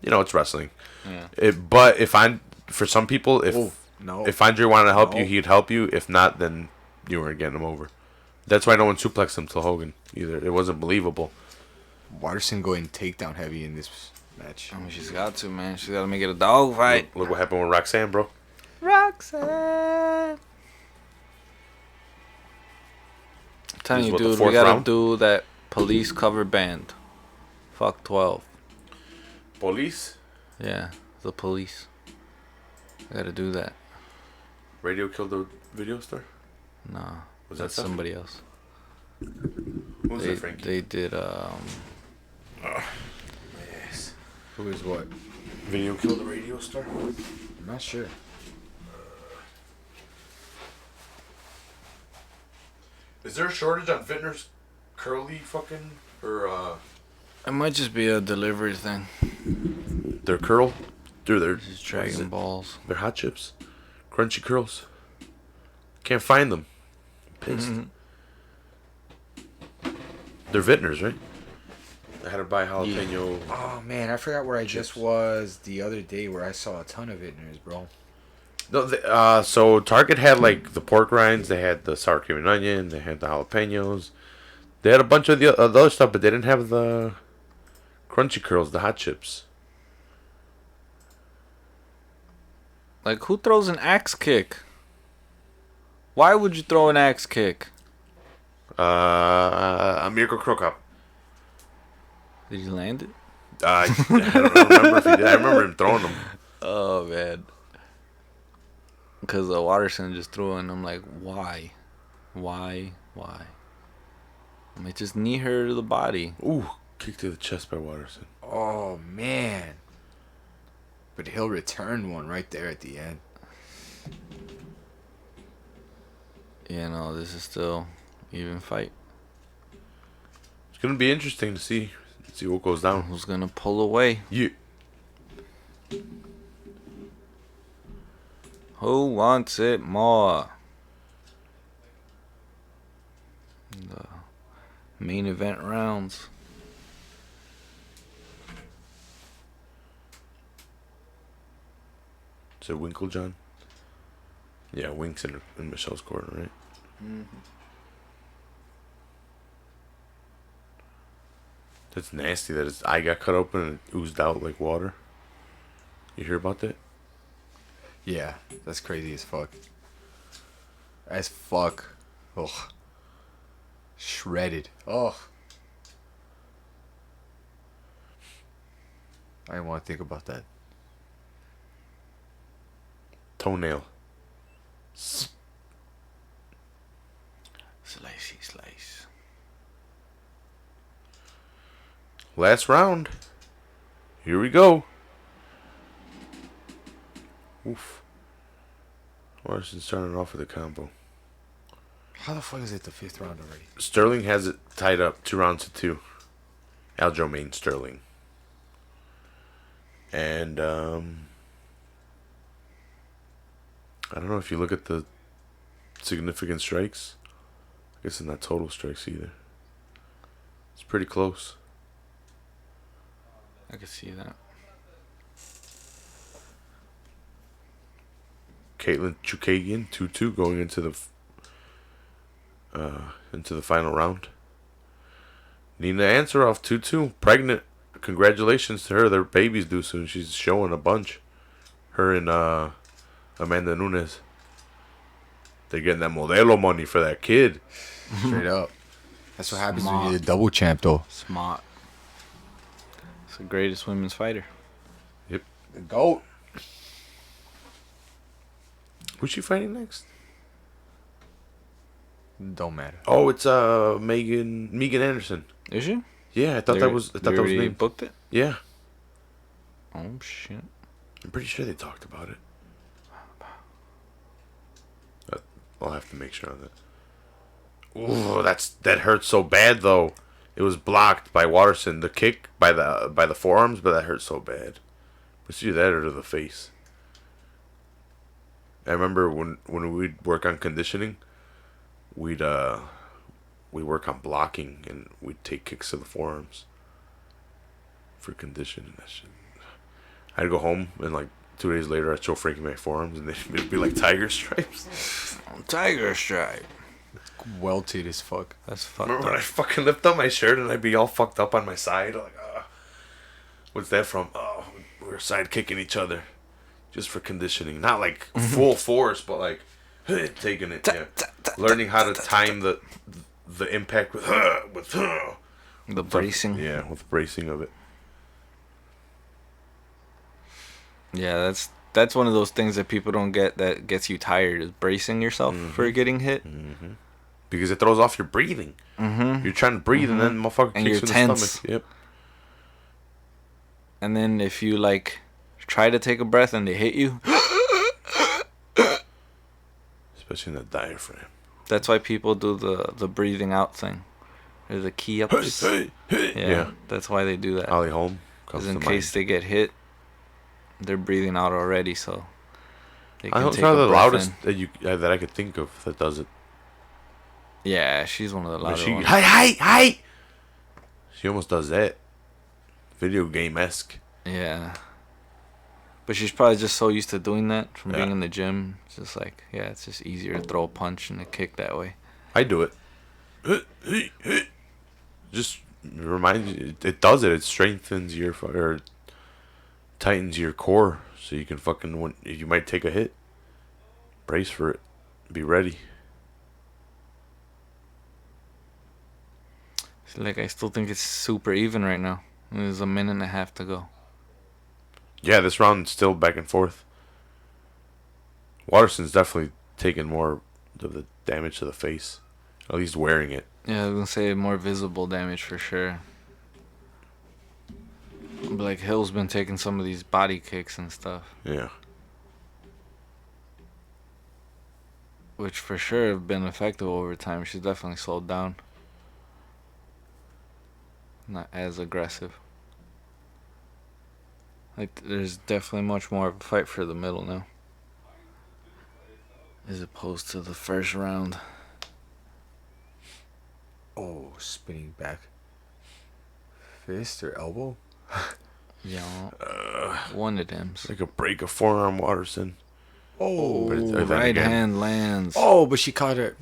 It's wrestling. Yeah. But for some people, no. if Andre wanted to help No. you, he'd help you. If not, then you weren't getting him over. That's why no one suplexed him till Hogan either. It wasn't believable. Waterson going takedown heavy in this match. I mean, she's got to, man. She's got to make it a dog fight. Look what happened with Roxanne, bro. Roxanne. I'm telling This you, what, the dude, we fourth gotta round? do that police cover band. Fuck 12. Police? Yeah, the police. I gotta do that. Radio killed the video star? Nah, Was that's that somebody else. Who was that, Frankie? They did, Yes. Who is what? Video killed the radio star? I'm not sure. Is there a shortage on Vintner's curly fucking, or, it might just be a delivery thing. their curl? They're Just Dragon Balls. They're hot chips. Crunchy curls. Can't find them. Pissed. They're Vintners, right? I had to buy jalapeno. Oh man, I forgot where I just was the other day where I saw a ton of Vintners, bro. No, so Target had like the pork rinds, they had the sour cream and onion, they had the jalapenos, they had a bunch of the other stuff, but they didn't have the crunchy curls, the hot chips. Like, who throws an axe kick? Why would you throw an axe kick? A Miracle Crow Cup. Did you land it? I don't remember if he did. I remember him throwing them. Oh, man. Because Waterson just threw it, and I'm like, why? Why? I might just knee her to the body. Ooh, kick to the chest by Waterson. Oh man. But he'll return one right there at the end. Yeah, no, this is still even fight. It's gonna be interesting to see what goes down. Who's gonna pull away? You. Who wants it more? The main event rounds. Is it Winklejohn? Yeah, Wink's in Michelle's corner, right? Mm-hmm. That's nasty that his eye got cut open and it oozed out like water. You hear about that? Yeah, that's crazy as fuck. Ugh. Shredded. Ugh. I didn't want to think about that. Toenail. Slice. Last round. Here we go. Oof. Waterson starting off with a combo. How the fuck is it the 5th round already? Sterling has it tied up 2 rounds to 2. Aljamain Sterling. And I don't know if you look at the significant strikes. I guess it's not total strikes either. It's pretty close. I can see that. Caitlin Chukagian 2-2 going into the final round. Nina Ansaroff 2-2 pregnant. Congratulations to her. Their baby's due soon. She's showing a bunch. Her and Amanda Nunes. They're getting that Modelo money for that kid. Straight up. That's what happens when Smart. you're the double champ, though. Smart. It's the greatest women's fighter. Yep. The GOAT. Who's she fighting next? Don't matter. Oh, it's Megan Anderson. Is she? Yeah, I thought that was named. Booked it. Yeah, Oh shit. I'm pretty sure they talked about it. I'll have to make sure on that. Ooh, that hurt so bad though. It was blocked by Waterson. The kick by the forearms, but that hurt so bad. Let's do that or to the face. I remember when we'd work on conditioning, we'd work on blocking and we'd take kicks to the forearms for conditioning. That shit. I'd go home and like 2 days later I'd show Frankie my forearms and they'd be like tiger stripes. Tiger stripe. Welted as fuck. That's fucked Remember up. when I fucking lift up my shirt and I'd be all fucked up on my side? Like, what's that from? Oh, we were side kicking each other. Just for conditioning. Not like full force, but like taking it. Yeah. Learning how to time the impact with The bracing. Yeah, with bracing of it. Yeah, that's one of those things that people don't get that gets you tired is bracing yourself for getting hit. Mm-hmm. Because it throws off your breathing. Mm-hmm. You're trying to breathe and then motherfucker And kicks you're you in tense. the stomach. Yep. And then if you like try to take a breath and they hit you, Especially in the diaphragm. that's why people do the breathing out thing. There's a key up. Yeah, that's why they do that. Ollie Holm comes Because in to case mind. they get hit, they're breathing out already, so they I can don't take know a the breath loudest in. that I could think of that does it. Yeah, she's one of the But louder she, ones. hi. She almost does that. Video game-esque. Yeah. But she's probably just so used to doing that from being Yeah. in the gym. It's just like, yeah, it's just easier to throw a punch and a kick that way. I do it. Just remind you, it does it. It strengthens or tightens your core, so you can fucking you might take a hit. Brace for it. Be ready. Like, I still think it's super even right now. There's a minute and a half to go. Yeah, this round's still back and forth. Waterson's definitely taking more of the damage to the face. At least wearing it. Yeah, I was gonna say more visible damage for sure. But like Hill's been taking some of these body kicks and stuff, Yeah. which for sure have been effective over time. She's definitely slowed down. Not as aggressive. Like, there's definitely much more of a fight for the middle now, as opposed to the first round. Oh, spinning back. Fist or elbow? Yeah, one of them. It's like a break of forearm, Waterson. Oh, But it's- then Right again- hand lands. oh, but she caught it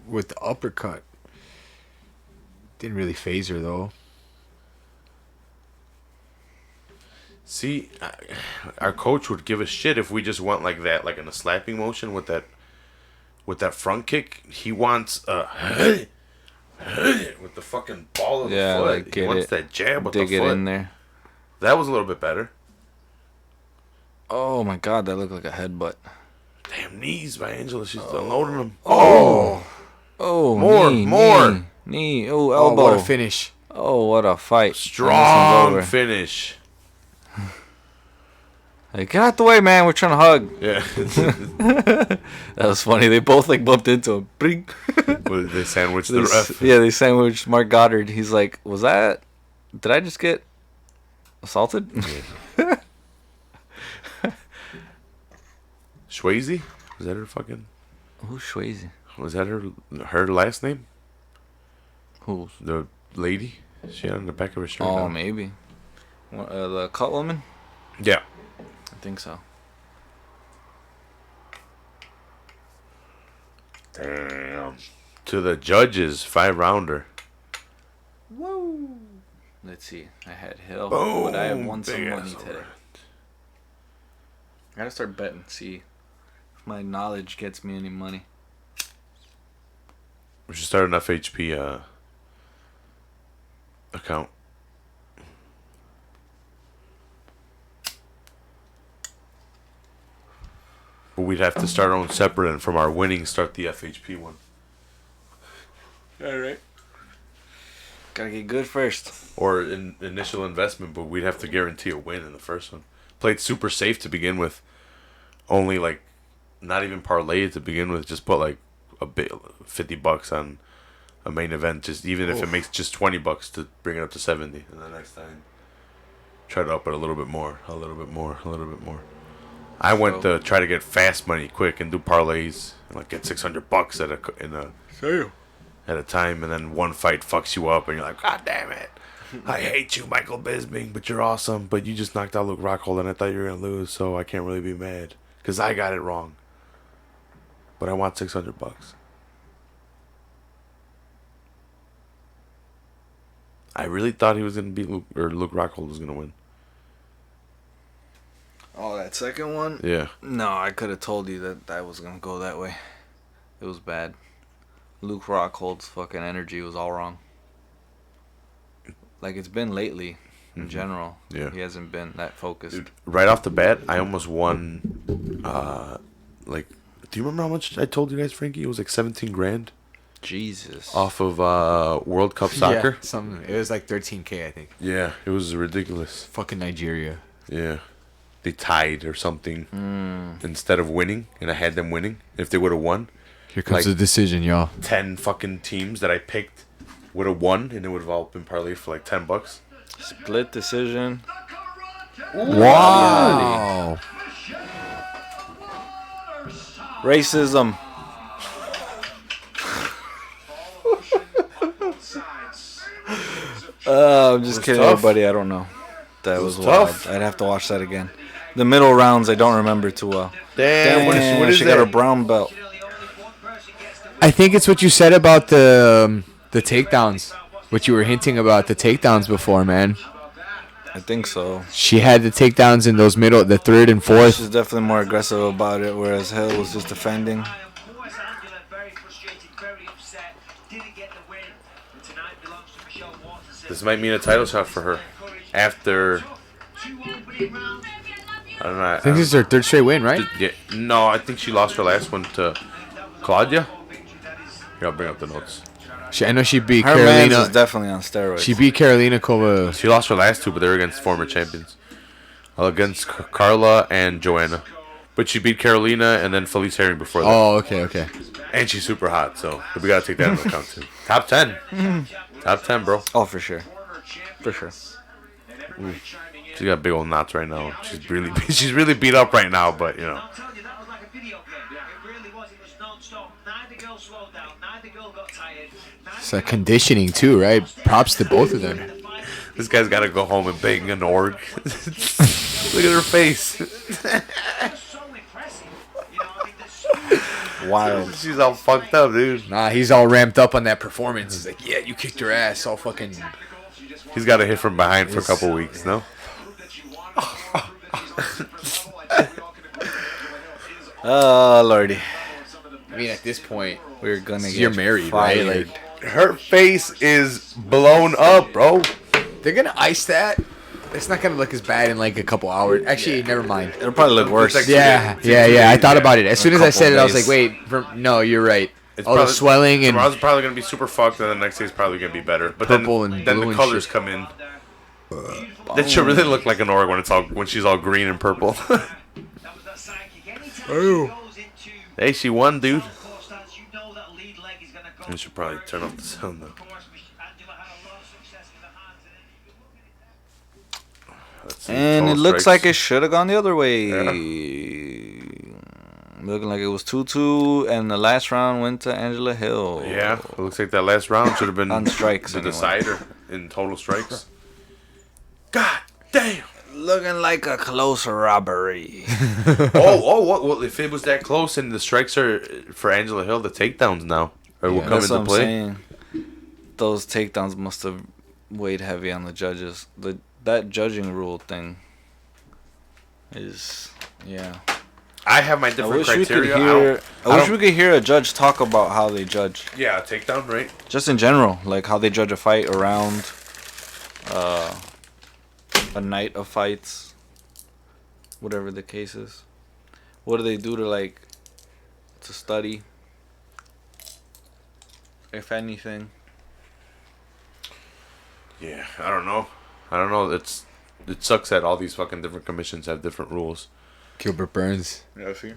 with the uppercut. Didn't really phase her though. See, our coach would give a shit if we just went like that, like in a slapping motion with that front kick. He wants with the fucking ball of Yeah, the foot. like, He get wants it. that jab with Dig the it foot. in there. That was a little bit better. Oh my god, that looked like a headbutt. Damn, knees by Angela. She's unloading them. Oh, Oh, More, knee, more. knee. Oh, oh, elbow. what a finish! Oh, what a fight. And this Strong one's over. finish. Like, get out the way, man. We're trying to hug. Yeah. That was funny. They both like bumped into him. Bring. They sandwiched the ref. Yeah, they sandwiched Mark Goddard. He's like, was that? Did I just get assaulted? Swayze? Was that her fucking? Who's Swayze? Was that her last name? Who's? The lady? She had on the back of her shirt. Oh, now. maybe. The cut woman? Yeah. I think so. Damn. To the judges, 5-rounder. Woo. Let's see. I had Hill, Boom. but I have won some Big money ass today. overhand. I gotta start betting. See if my knowledge gets me any money. We should start an FHP account. But we'd have to start our own separate, and from our winnings, start the FHP one. Alright. Gotta get good first. Or in initial investment, but we'd have to guarantee a win in the first one. Played super safe to begin with. Only like, not even parlay to begin with. Just put like a bit, $50 on a main event. Just even if it makes just $20 to bring it up to 70, and the next time try to up it a little bit more, a little bit more, a little bit more. I went to try to get fast money quick and do parlays and like get $600 at a time, and then one fight fucks you up and you're like, God damn it, I hate you, Michael Bisping, but you're awesome, but you just knocked out Luke Rockhold and I thought you were gonna lose, so I can't really be mad because I got it wrong, but I want $600. I really thought he was gonna beat Luke Rockhold was gonna win. Oh, that second one? Yeah. No, I could have told you that was gonna go that way. It was bad. Luke Rockhold's fucking energy was all wrong. Like it's been lately, in general. Yeah. He hasn't been that focused. Dude, right off the bat, I almost won. Like, do you remember how much I told you guys, Frankie? It was like 17 grand Jesus. off of World Cup soccer. Yeah, something. It was like 13K, I think. Yeah, it was ridiculous. Fucking Nigeria. Yeah, they tied or something instead of winning, and I had them winning. If they would have won, Here comes Like- the decision, y'all. 10 fucking teams that I picked would have won, and it would have all been parlayed for like $10. Split decision. Wow. Racism. I'm just kidding, tough. everybody. I don't know. That was was wild. tough. I'd have to watch that again. The middle rounds, I don't remember too well. Damn, what is she that? got her brown belt. I think it's what you said about the takedowns. What you were hinting about the takedowns before, man. I think so. She had the takedowns in those middle, the third and fourth. She's definitely more aggressive about it, whereas Hill was just defending. This might mean a title shot for her after. I don't know. I think this is her third straight win, right? Yeah, no, I think she lost her last one to Claudia. Here, I'll bring up the notes. I know she beat Her man's is Carolina. definitely on steroids. She beat Carolina Kova. She lost her last two, but they were against former champions. Against Carla and Joanna. But she beat Carolina and then Felice Herring before that. Oh, okay. And she's super hot, so we gotta take that into account too. Top 10. Top 10, bro. Oh, for sure. For sure. She got big old knots right now. She's really beat up right now, but you know. It's like conditioning too, right? Props to both of them. This guy's gotta go home and bang an org. Look at her face. Wild. She's all fucked up, dude. Nah, he's all ramped up on that performance. He's like, yeah, you kicked her ass. All fucking. He's got a hit from behind for a couple weeks, no? Oh, Lordy. I mean, at this point, We're gonna get you're married, fired. right? Like, Her face is blown up, bro. they're gonna ice that. It's not gonna look as bad in like a couple hours. Actually, never mind. It'll probably look worse. It's Yeah. I thought about it. As soon as I said it, I was like, wait, no, you're right. It's All the swelling and tomorrow's probably gonna be super fucked, and the next day's probably gonna be better. But Purple then, and then blue the and colors shit. come in. That should really look like an org when she's all green and purple. Hey, she won, dude. I should probably turn off the sound though. Let's see, And it total looks strikes. like it should have gone the other way. Yeah. Looking like it was 2-2, and the last round went to Angela Hill. Yeah, it looks like that last round should have been On strikes, the anyway. decider in total strikes. God damn! looking like a close robbery. Well, if it was that close and the strikes are for Angela Hill, the takedowns now will come That's into what I'm play. saying. Those takedowns must have weighed heavy on the judges. That judging rule thing is, yeah. I have my I different wish criteria. I wish we could hear a judge talk about how they judge. Yeah, a takedown, right? Just in general, like how they judge a fight, a round, a night of fights, whatever the case is. What do they do to study, if anything? Yeah, I don't know. It sucks that all these fucking different commissions have different rules. Gilbert Burns Yeah, see.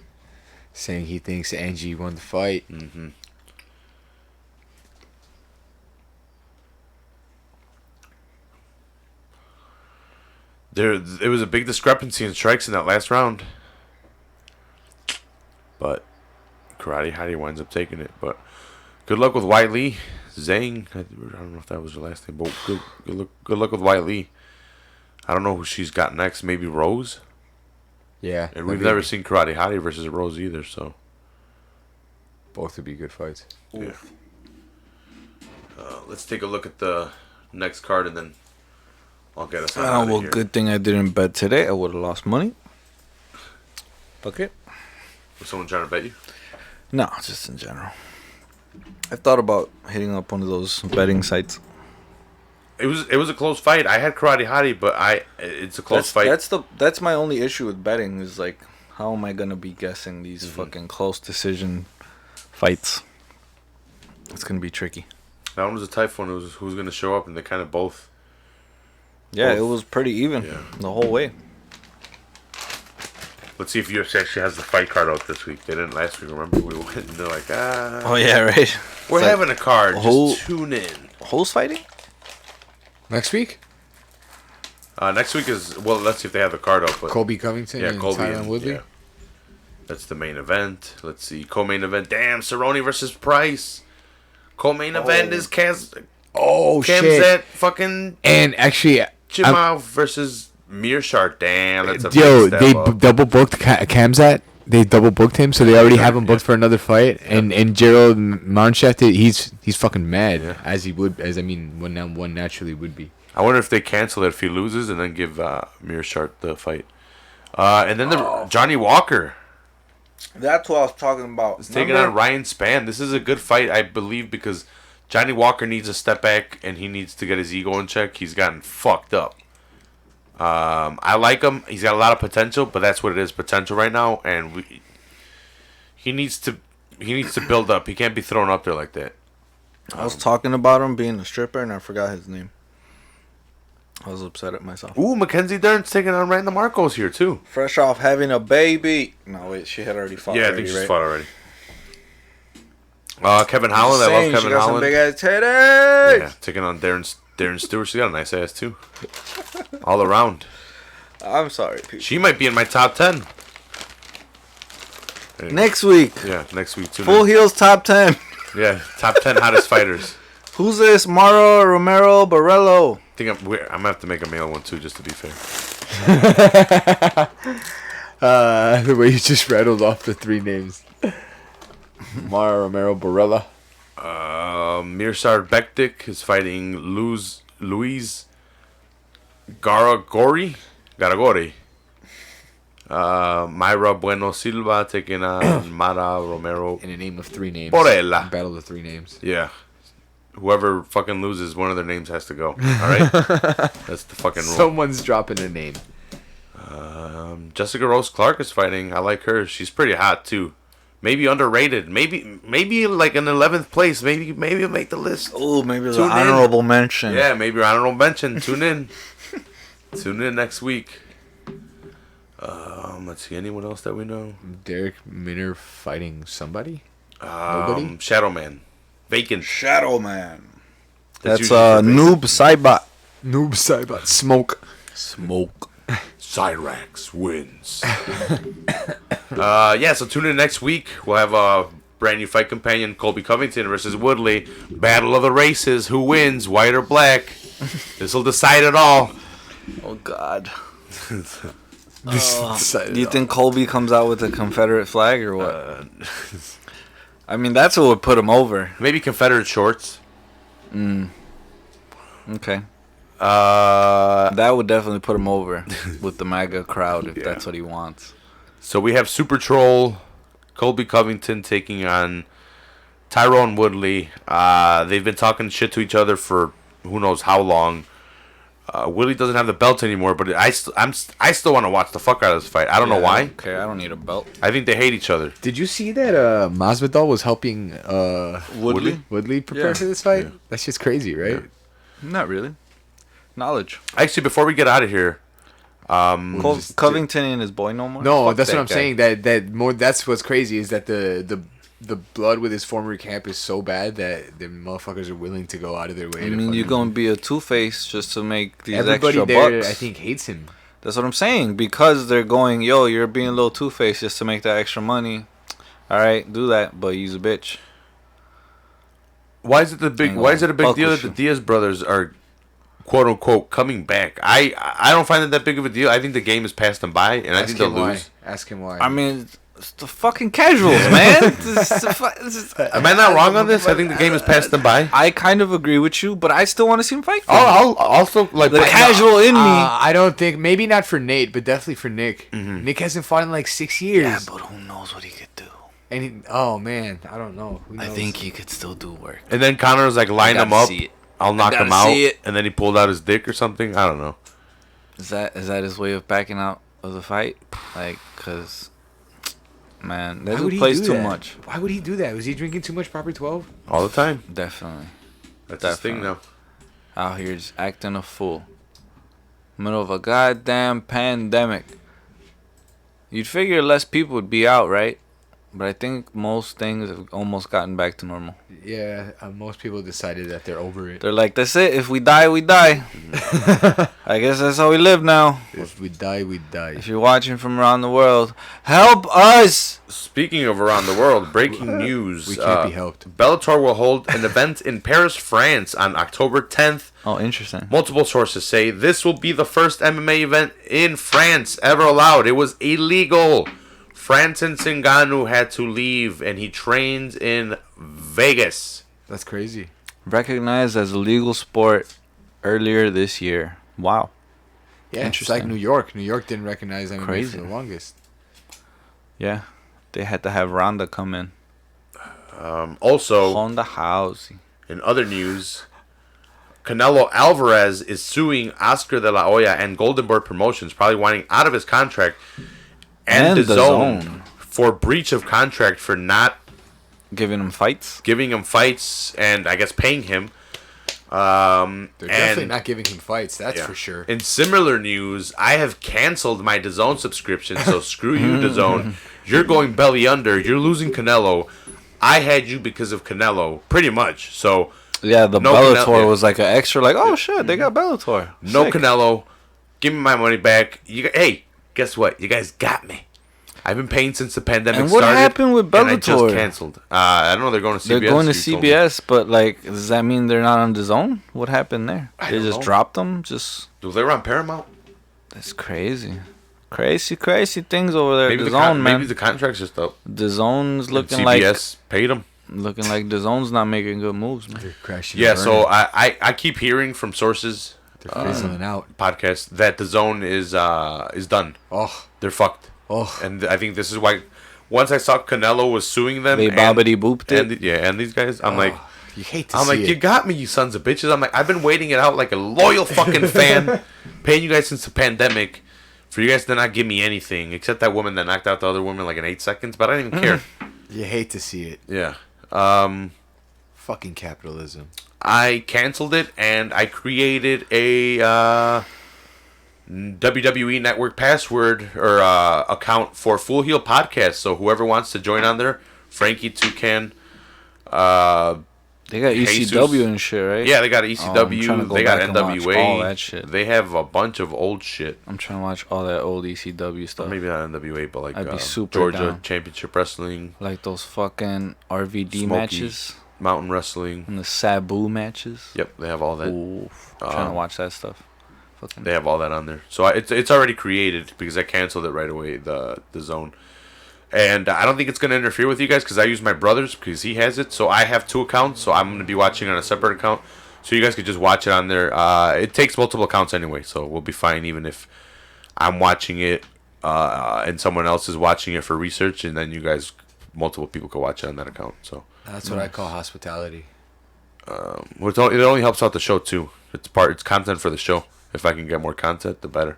saying he thinks Angie won the fight. Mm-hmm. There was a big discrepancy in strikes in that last round, but Karate Hottie winds up taking it. But good luck with White Lee, Zhang. I don't know if that was her last name, but good luck with White Lee. I don't know who she's got next. Maybe Rose. Yeah, And we've never seen Karate Hottie versus Rose either, so both would be good fights. yeah. Let's take a look at the next card and then I'll get us out of Well, here. good thing I didn't bet today. I would have lost money. Fuck it. Was someone trying to bet you? No, just in general. I thought about hitting up one of those betting sites. It was a close fight. I had Karate Hottie, but it's a close fight. That's my only issue with betting is like, how am I gonna be guessing these fucking close decision fights? It's gonna be tricky. That one was a tough one. It was who's going to show up, and they kind of both. Yeah, Both. it was pretty even the whole way. Let's see if UFC actually has the fight card out this week. They didn't last week. Remember, we went and they're like, Oh yeah, right. we're It's having a card. whole- Just tune in. Who's fighting? Next week, Next week is let's see if they have the card out. But Colby Covington yeah, and Colby Tyron and Woodley. yeah. That's the main event. Let's see, co-main event. Damn, Cerrone versus Price. Co-main event is Oh shit! Kamzat fucking And actually, Jimov versus Mearshart. Damn, that's a yo, big they step up. double booked Kamzat. They double booked him, so they already have him booked for another fight. And Gerald Manchette, he's fucking mad as one naturally would be. I wonder if they cancel it if he loses and then give Mearshart the fight. And then Johnny Walker That's what I was talking about. is taking on Ryan Spann. This is a good fight, I believe, because Johnny Walker needs a step back and he needs to get his ego in check. He's gotten fucked up. I like him. He's got a lot of potential, but that's what it is, potential right now. And he needs to build up. He can't be thrown up there like that. I was talking about him being a stripper and I forgot his name. I was upset at myself. Ooh, Mackenzie Dern's taking on Randa Marcos here too. Fresh off having a baby. No, wait, she had already fought. Yeah, I already, think she's right? fought already. Kevin Holland, I love She Kevin got some Holland. big ass titties. Yeah, taking on Darren Stewart. She got a nice ass too. All around. I'm sorry, people. She might be in my top 10. Next week, Yeah, next week too. Full Heels top 10. Yeah, top 10 hottest fighters. Who's this? Mara Romero Barello. I think I'm gonna have to make a male one too, just to be fair. The way you just rattled off the three names. Mara Romero Barella. Mirsad Bektik is fighting Luis Garagori. Myra Bueno Silva taking on Mara Romero. In a name of three names. Borella. Battle of three names. Yeah. Whoever fucking loses, one of their names has to go. Alright? That's the fucking rule. Someone's dropping a name. Jessica Rose Clark is fighting. I like her. She's pretty hot too. Maybe underrated. Maybe like an 11th place. Maybe make the list. Oh, maybe it's Tune an in. honorable mention. Yeah, maybe honorable mention. Tune in. Tune in next week. Let's see. Anyone else that we know? Derek Minner fighting somebody? Nobody? Shadow Man. Vacant. Shadow Man. That's usually for Vacant. Noob Saibot. Noob Saibot. Smoke. Smoke. Cyrax wins. So tune in next week. We'll have a brand new fight companion, Colby Covington versus Woodley. Battle of the races. Who wins, white or black? This will decide it all. Oh, God. Do you think Colby comes out with a Confederate flag or what? I mean, that's what would put him over. Maybe Confederate shorts. Okay. That would definitely put him over with the MAGA crowd if that's what he wants. So we have Super Troll, Colby Covington taking on Tyrone Woodley. They've been talking shit to each other for who knows how long. Woodley doesn't have the belt anymore, but I still want to watch the fuck out of this fight. I don't know why. Okay, I don't need a belt. I think they hate each other. Did you see that Masvidal was helping Woodley prepare for this fight? Yeah. That's just crazy, right? Yeah. Not really. Knowledge. Actually, before we get out of here, Covington and his boy no more? No, Fuck that's that what I'm guy. saying. That's what's crazy is that the blood with his former camp is so bad that the motherfuckers are willing to go out of their way. I mean, you're going to be a two-face just to make these Everybody extra there, bucks. I think, hates him. That's what I'm saying. Because they're going, yo, you're being a little two-faced just to make that extra money. All right, do that, but use a bitch. why is it a big fuck deal with that the you. Diaz brothers are quote unquote coming back? I don't find it that big of a deal. I think the game has passed them by, and I think they'll lose. Ask him why. I mean, it's the fucking casuals, man. Am I not wrong on this? I think the game has passed them by. I kind of agree with you, but I still want to see him fight. I'll also like The casual in me. I don't think, maybe not for Nate, but definitely for Nick. Mm-hmm. Nick hasn't fought in like 6 years. Yeah, but who knows what he could do? And oh man, I don't know. Who knows? I think he could still do work. And then Connor's like, line him up. See it. I'll knock gotta him out. see it. And then he pulled out his dick or something. I don't know. Is that his way of backing out of the fight? Like, cause, man, that dude plays too much. Why would he do that? Was he drinking too much Proper 12? All the time. Definitely. That's his thing now. Out here just acting a fool. Middle of a goddamn pandemic. You'd figure less people would be out, right? But I think most things have almost gotten back to normal. Yeah, most people decided that they're over it. They're like, that's it. If we die, we die. I guess that's how we live now. If we die, we die. If you're watching from around the world, help us! Speaking of around the world, breaking news. We can't be helped. Bellator will hold an event in Paris, France on October 10th. Oh, interesting. Multiple sources say this will be the first MMA event in France ever allowed. It was illegal. Francis Ngannou had to leave, and he trains in Vegas. That's crazy. Recognized as a legal sport earlier this year. Wow. Yeah, it's like New York. New York didn't recognize MMA Crazy. for the longest. Yeah. They had to have Ronda come in. Also, Honda Housing. in other news, Canelo Alvarez is suing Oscar de la Hoya and Golden Boy Promotions, probably wanting out of his contract, and DAZN for breach of contract for not Giving him fights? giving him fights and I guess paying him. They're definitely not giving him fights, that's for sure. In similar news, I have canceled my DAZN subscription, so screw you, DAZN. You're going belly under. You're losing Canelo. I had you because of Canelo, pretty much. So Yeah, the no Bellator was like an extra, like, oh shit, they got Bellator. no Sick. Canelo. Give me my money back. Hey, guess what? You guys got me. I've been paying since the pandemic And what started. happened with And I just Bellator? canceled. I don't know. They're going to CBS. They're going to you told me. CBS, but like, does that mean they're not on the zone? What happened there? I They don't just know. dropped them? Just They were on Paramount. that's crazy. Crazy things over there. Maybe The the zone, man. maybe the contract's just up. The zone's And looking CBS paid them. like the zone's not making good moves, man. They're crashing. Yeah. and So burning. I keep hearing from sources, They're fizzling out. podcasts, that the zone is done. Oh, They're fucked. oh. And I think this is why. Once I saw Canelo was suing them, They bobbity booped it. and these guys, I'm like, You hate to see it. you got me, you sons of bitches. I'm like, I've been waiting it out like a loyal fucking fan, paying you guys since the pandemic, for you guys to not give me anything except that woman that knocked out the other woman like in 8 seconds. But I didn't even care. You hate to see it. Yeah. Fucking capitalism. I canceled it and I created a WWE Network password or account for Full Heel Podcast. So whoever wants to join on there, Frankie Toucan. They got Jesus. ECW and shit, right? Yeah, they got Oh, I'm trying ECW. to go They got back and watch NWA. all that shit. They have a bunch of old shit. I'm trying to watch all that old ECW stuff. Maybe not NWA, but like I'd be super Georgia down. Championship Wrestling, Like those fucking RVD Smokey. matches Mountain Wrestling. and the Sabu matches. Yep, they have all that. Ooh, I'm trying to watch that stuff. fucking. They have all that on there. So it's already created because I canceled it right away. The zone. And I don't think it's going to interfere with you guys because I use my brother's because he has it. So I have 2 accounts. So I'm going to be watching on a separate account. So you guys could just watch it on there. It takes multiple accounts anyway. So we'll be fine even if I'm watching it and someone else is watching it for research. And then you guys, multiple people could watch it on that account. So That's what I call hospitality. well, it only helps out the show too. It's content for the show. If I can get more content, the better.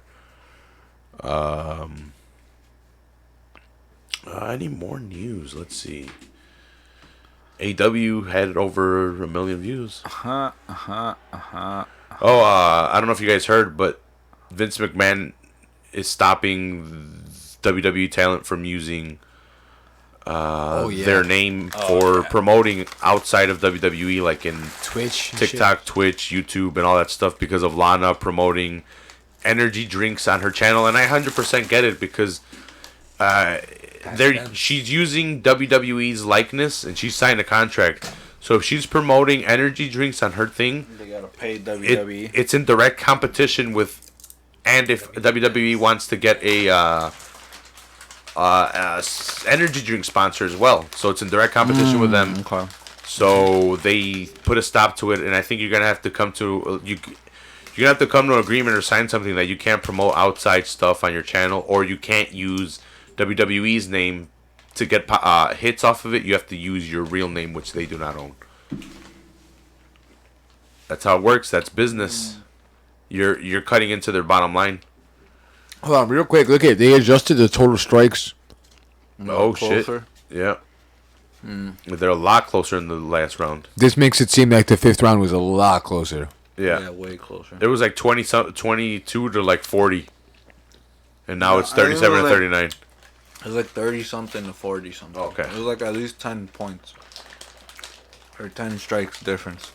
Any more news? Let's see. AW had over 1 million views. Oh, I don't know if you guys heard, but Vince McMahon is stopping WWE talent from using their name for promoting outside of WWE, like in Twitch, TikTok, Twitch, YouTube, and all that stuff because of Lana promoting energy drinks on her channel. And I 100% get it because she's using WWE's likeness and she's signed a contract. So if she's promoting energy drinks on her thing, They gotta pay WWE. it's in direct competition with. And if WWE wants to get a energy drink sponsor as well, so it's in direct competition with them. Okay. So they put a stop to it, and I think you're gonna have to come to you're gonna have to come to an agreement or sign something that you can't promote outside stuff on your channel, or you can't use WWE's name to get hits off of it. You have to use your real name, which they do not own. That's how it works. That's business. You're cutting into their bottom line. Hold on, real quick. Look at they adjusted the total strikes. Oh Closer. shit! Yeah, they're a lot closer in the last round. This makes it seem like the 5th round was a lot closer. Yeah, Way closer. it was like 22 to like 40, and now it's 37 to 39. It was like 30 something to 40 something. Okay. It was like at least 10 points. Or 10 strikes difference.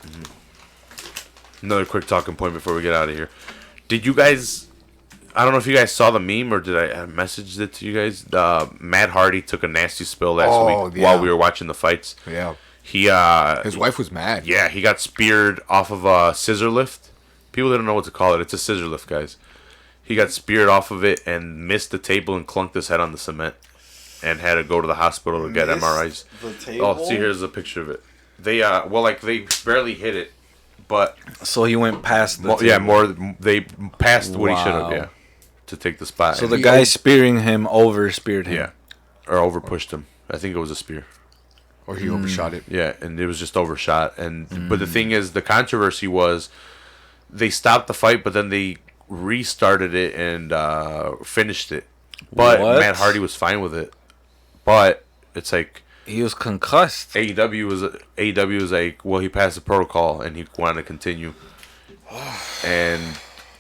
Another quick talking point before we get out of here. Did you guys? I don't know if you guys saw the meme or did I message it to you guys? Matt Hardy took a nasty spill last week while we were watching the fights. Yeah. He His wife was mad. Yeah, he got speared off of a scissor lift. People didn't know what to call it. It's a scissor lift, guys. He got speared off of it and missed the table and clunked his head on the cement and had to go to the hospital to get MRIs. The table? Oh, see, here's a picture of it. They they barely hit it, but So he went past the table. They passed what he should have, Wow. to take the spot. So And the guy spearing him over-speared him. yeah, or over pushed him. I think it was a spear. Or he overshot it. Yeah, and it was just overshot. And but the thing is, the controversy was they stopped the fight, but then they restarted it and finished it. But What? Matt Hardy was fine with it. But it's like He was concussed. AEW was like, well, he passed the protocol and he wanted to continue. And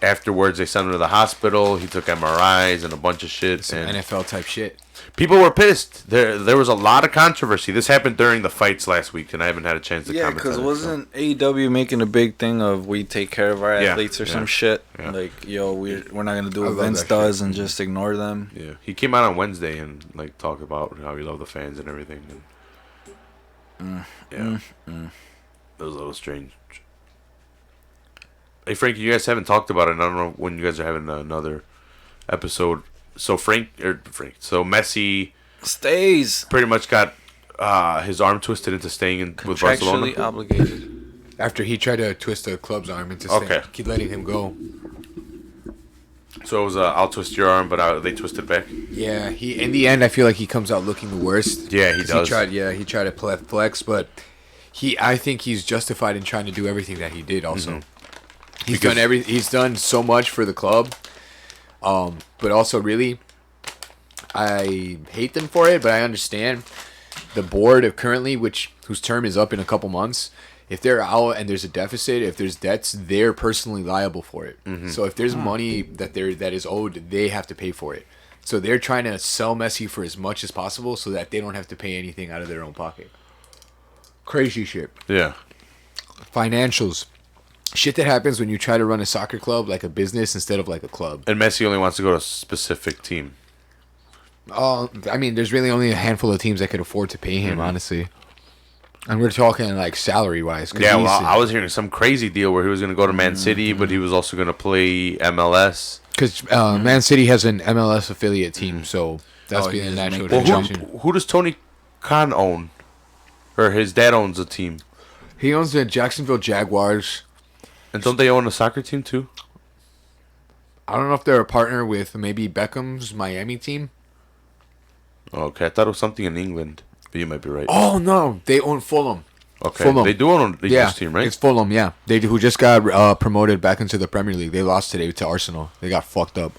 afterwards, they sent him to the hospital. He took MRIs and a bunch of shit. Some And NFL type shit. people were pissed. There was a lot of controversy. This happened during the fights last week, and I haven't had a chance to Yeah, comment because on it. wasn't AEW making a big thing of we take care of our Yeah, athletes or yeah, some shit? yeah. Like, yo, we're not going to do I what love Vince that does shit. and just ignore them. Yeah, he came out on Wednesday and like talked about how he loved the fans and everything. And, it was a little strange. Hey Frank, you guys haven't talked about it. And I don't know when you guys are having another episode. So so Messi Stays. pretty much got his arm twisted into staying with Barcelona. Contractually obligated. After he tried to twist the club's arm into keep letting him go. So it was I'll twist your arm, but they twisted back. Yeah, he in the end I feel like he comes out looking the worst. Yeah, he 'Cause does. He tried to flex, but I think he's justified in trying to do everything that he did also. He's done so much for the club. But also really I hate them for it, but I understand the board of currently whose term is up in a couple months. If they're out and there's a deficit, if there's debts, they're personally liable for it. So if there's money that is owed, they have to pay for it. So they're trying to sell Messi for as much as possible so that they don't have to pay anything out of their own pocket. Crazy shit. Yeah. Financials. Shit that happens when you try to run a soccer club like a business instead of like a club. And Messi only wants to go to a specific team. I mean, there's really only a handful of teams that could afford to pay him, honestly. And we're talking like salary wise. Yeah, well, I was hearing some crazy deal where he was going to go to Man City, but he was also going to play MLS. Because Man City has an MLS affiliate team, so that's being the natural transition. Who does Tony Khan own? Or his dad owns a team. He owns the Jacksonville Jaguars. And don't they own a soccer team too? I don't know if they're a partner with maybe Beckham's Miami team. Okay, I thought it was something in England, but you might be right. Oh, no. They own Fulham. Okay, Fulham. They do own the English team, right? It's Fulham, yeah. Who just got promoted back into the Premier League. They lost today to Arsenal. They got fucked up.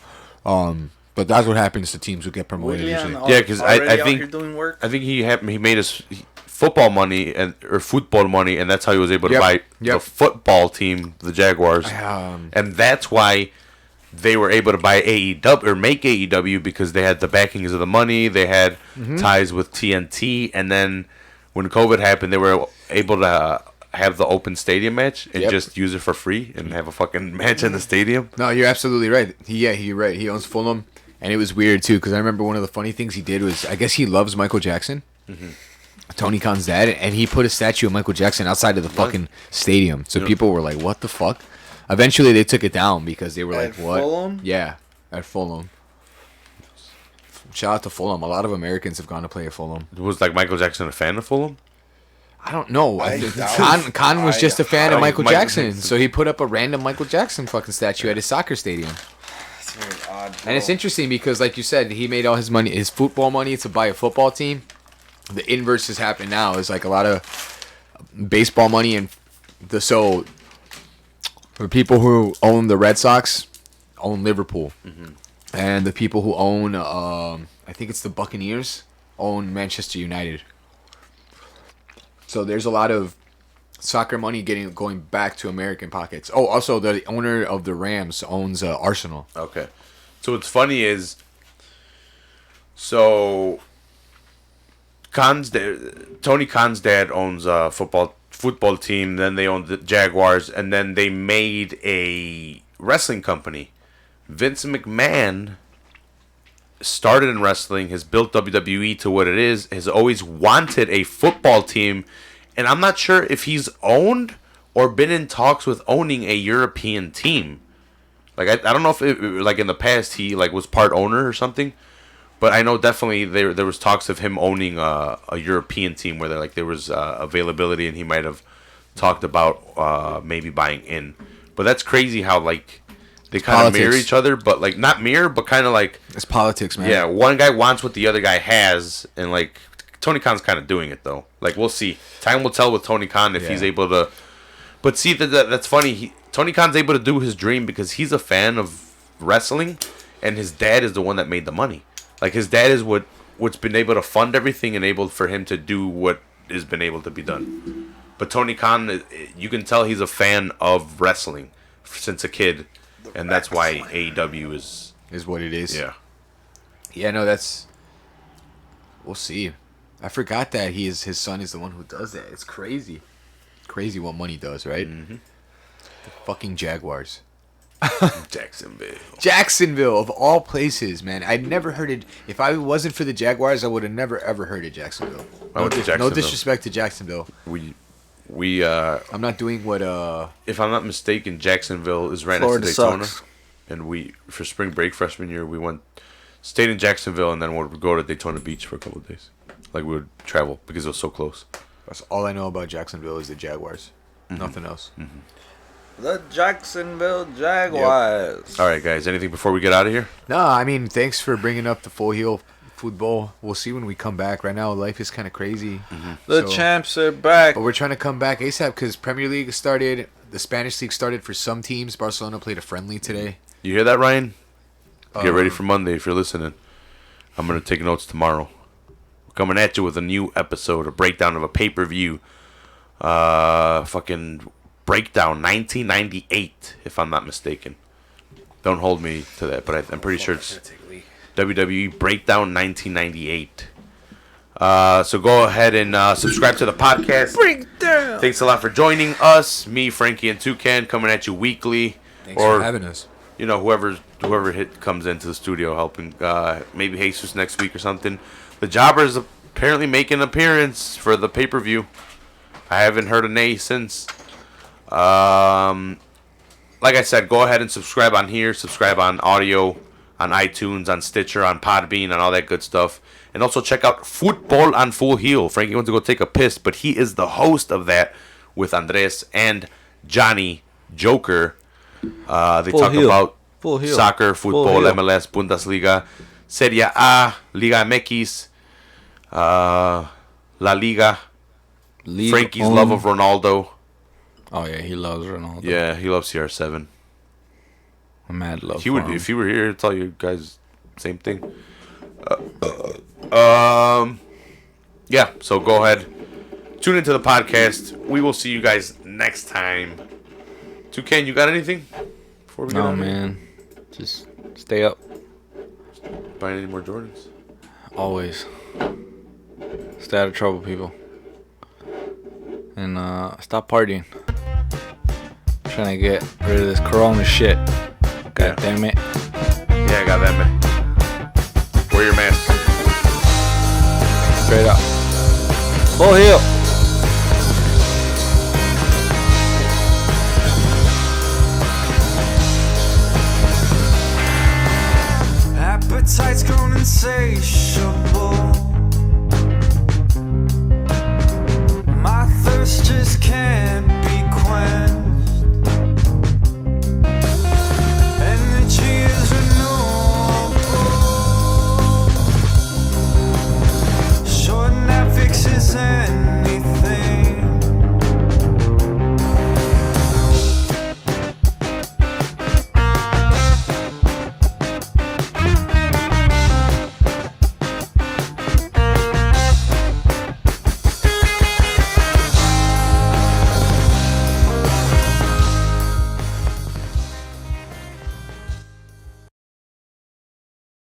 But that's what happens to teams who get promoted usually. Yeah, because I think he made his football money and that's how he was able to buy the football team, the Jaguars, and that's why they were able to buy AEW or make AEW because they had the backings of the money, they had ties with TNT, and then when COVID happened, they were able to have the open stadium match and just use it for free and have a fucking match in the stadium. No, you're absolutely right. You're right. He owns Fulham, and it was weird too because I remember one of the funny things he did was I guess he loves Michael Jackson. Tony Khan's dad, and he put a statue of Michael Jackson outside of the fucking stadium. So people were like, "What the fuck?" Eventually, they took it down because they were like, "What?" Fulham? Yeah, at Fulham. Shout out to Fulham. A lot of Americans have gone to play at Fulham. Was like Michael Jackson a fan of Fulham? I don't know. Khan was just a fan of Michael Jackson, so he put up a random Michael Jackson fucking statue at his soccer stadium. That's very odd. And it's interesting because, like you said, he made all his money, his football money, to buy a football team. The inverse has happened now. Is like a lot of baseball money, and for people who own the Red Sox, own Liverpool, and the people who own, I think it's the Buccaneers, own Manchester United. So there's a lot of soccer money going back to American pockets. Oh, also the owner of the Rams owns Arsenal. Okay, so what's funny is, so Tony Khan's dad owns a football team. Then they own the Jaguars, and then they made a wrestling company. Vince McMahon started in wrestling, has built WWE to what it is, has always wanted a football team, and I'm not sure if he's owned or been in talks with owning a European team. Like I don't know if like in the past he like was part owner or something, but I know definitely there was talks of him owning a European team where there was availability, and he might have talked about maybe buying in. But that's crazy how like they kind of mirror each other, but like not mirror, but kind of like it's politics, man. Yeah, one guy wants what the other guy has, and like Tony Khan's kind of doing it though. Like we'll see. Time will tell with Tony Khan if he's able to. But see that's funny. Tony Khan's able to do his dream because he's a fan of wrestling, and his dad is the one that made the money. Like his dad is what's been able to fund everything and able for him to do what has been able to be done. But Tony Khan, you can tell he's a fan of wrestling since a kid. And that's why AEW is what it is. Yeah. Yeah, no, that's... We'll see. I forgot that his son is the one who does that. It's crazy. Crazy what money does, right? The fucking Jaguars. Jacksonville, of all places, man. I'd never heard it. If I wasn't for the Jaguars, I would have never, ever heard of Jacksonville. No disrespect to Jacksonville. I'm not doing what if I'm not mistaken, Jacksonville is right Florida next to Daytona. sucks. And for spring break freshman year we stayed in Jacksonville, and then would go to Daytona Beach for a couple of days. Like we would travel because it was so close. That's all I know about Jacksonville is the Jaguars. Nothing else. The Jacksonville Jaguars. Yep. All right, guys. Anything before we get out of here? No, I mean, thanks for bringing up the Full Heel football. We'll see when we come back. Right now, life is kind of crazy. The champs are back. But we're trying to come back ASAP because Premier League started. The Spanish League started for some teams. Barcelona played a friendly today. You hear that, Ryan? Get ready for Monday if you're listening. I'm going to take notes tomorrow. We're coming at you with a new episode, a breakdown of a pay-per-view. Fucking breakdown 1998, if I'm not mistaken. Don't hold me to that, but I'm pretty sure it's WWE Breakdown 1998. So go ahead and subscribe to the podcast. Breakdown. Thanks a lot for joining us. Me, Frankie, and Toucan coming at you weekly. Thanks for having us. You know, whoever comes into the studio helping. Maybe Jesus next week or something. The Jobber's apparently making an appearance for the pay-per-view. I haven't heard a nay since. Like I said, go ahead and subscribe on here. Subscribe on audio, on iTunes, on Stitcher, on Podbean, and all that good stuff. And also check out Football on Full Heel. Frankie went to go take a piss, but he is the host of that with Andres and Johnny Joker. They talk about soccer, football, MLS, Bundesliga, Serie A, Liga MX, La Liga, Frankie's love of Ronaldo. Oh yeah, he loves Ronaldo. Yeah, he loves CR7. I'm mad love. He would, if he were here, he'd tell you guys same thing. Yeah. So go ahead, tune into the podcast. We will see you guys next time. Toucan, you got anything? Before we No, man. Just stay up. Buying any more Jordans? Always. Stay out of trouble, people. And stop partying. Trying to get rid of this corona shit. God damn it. Yeah, I got that, man. Wear your mask. Straight up. Full heel.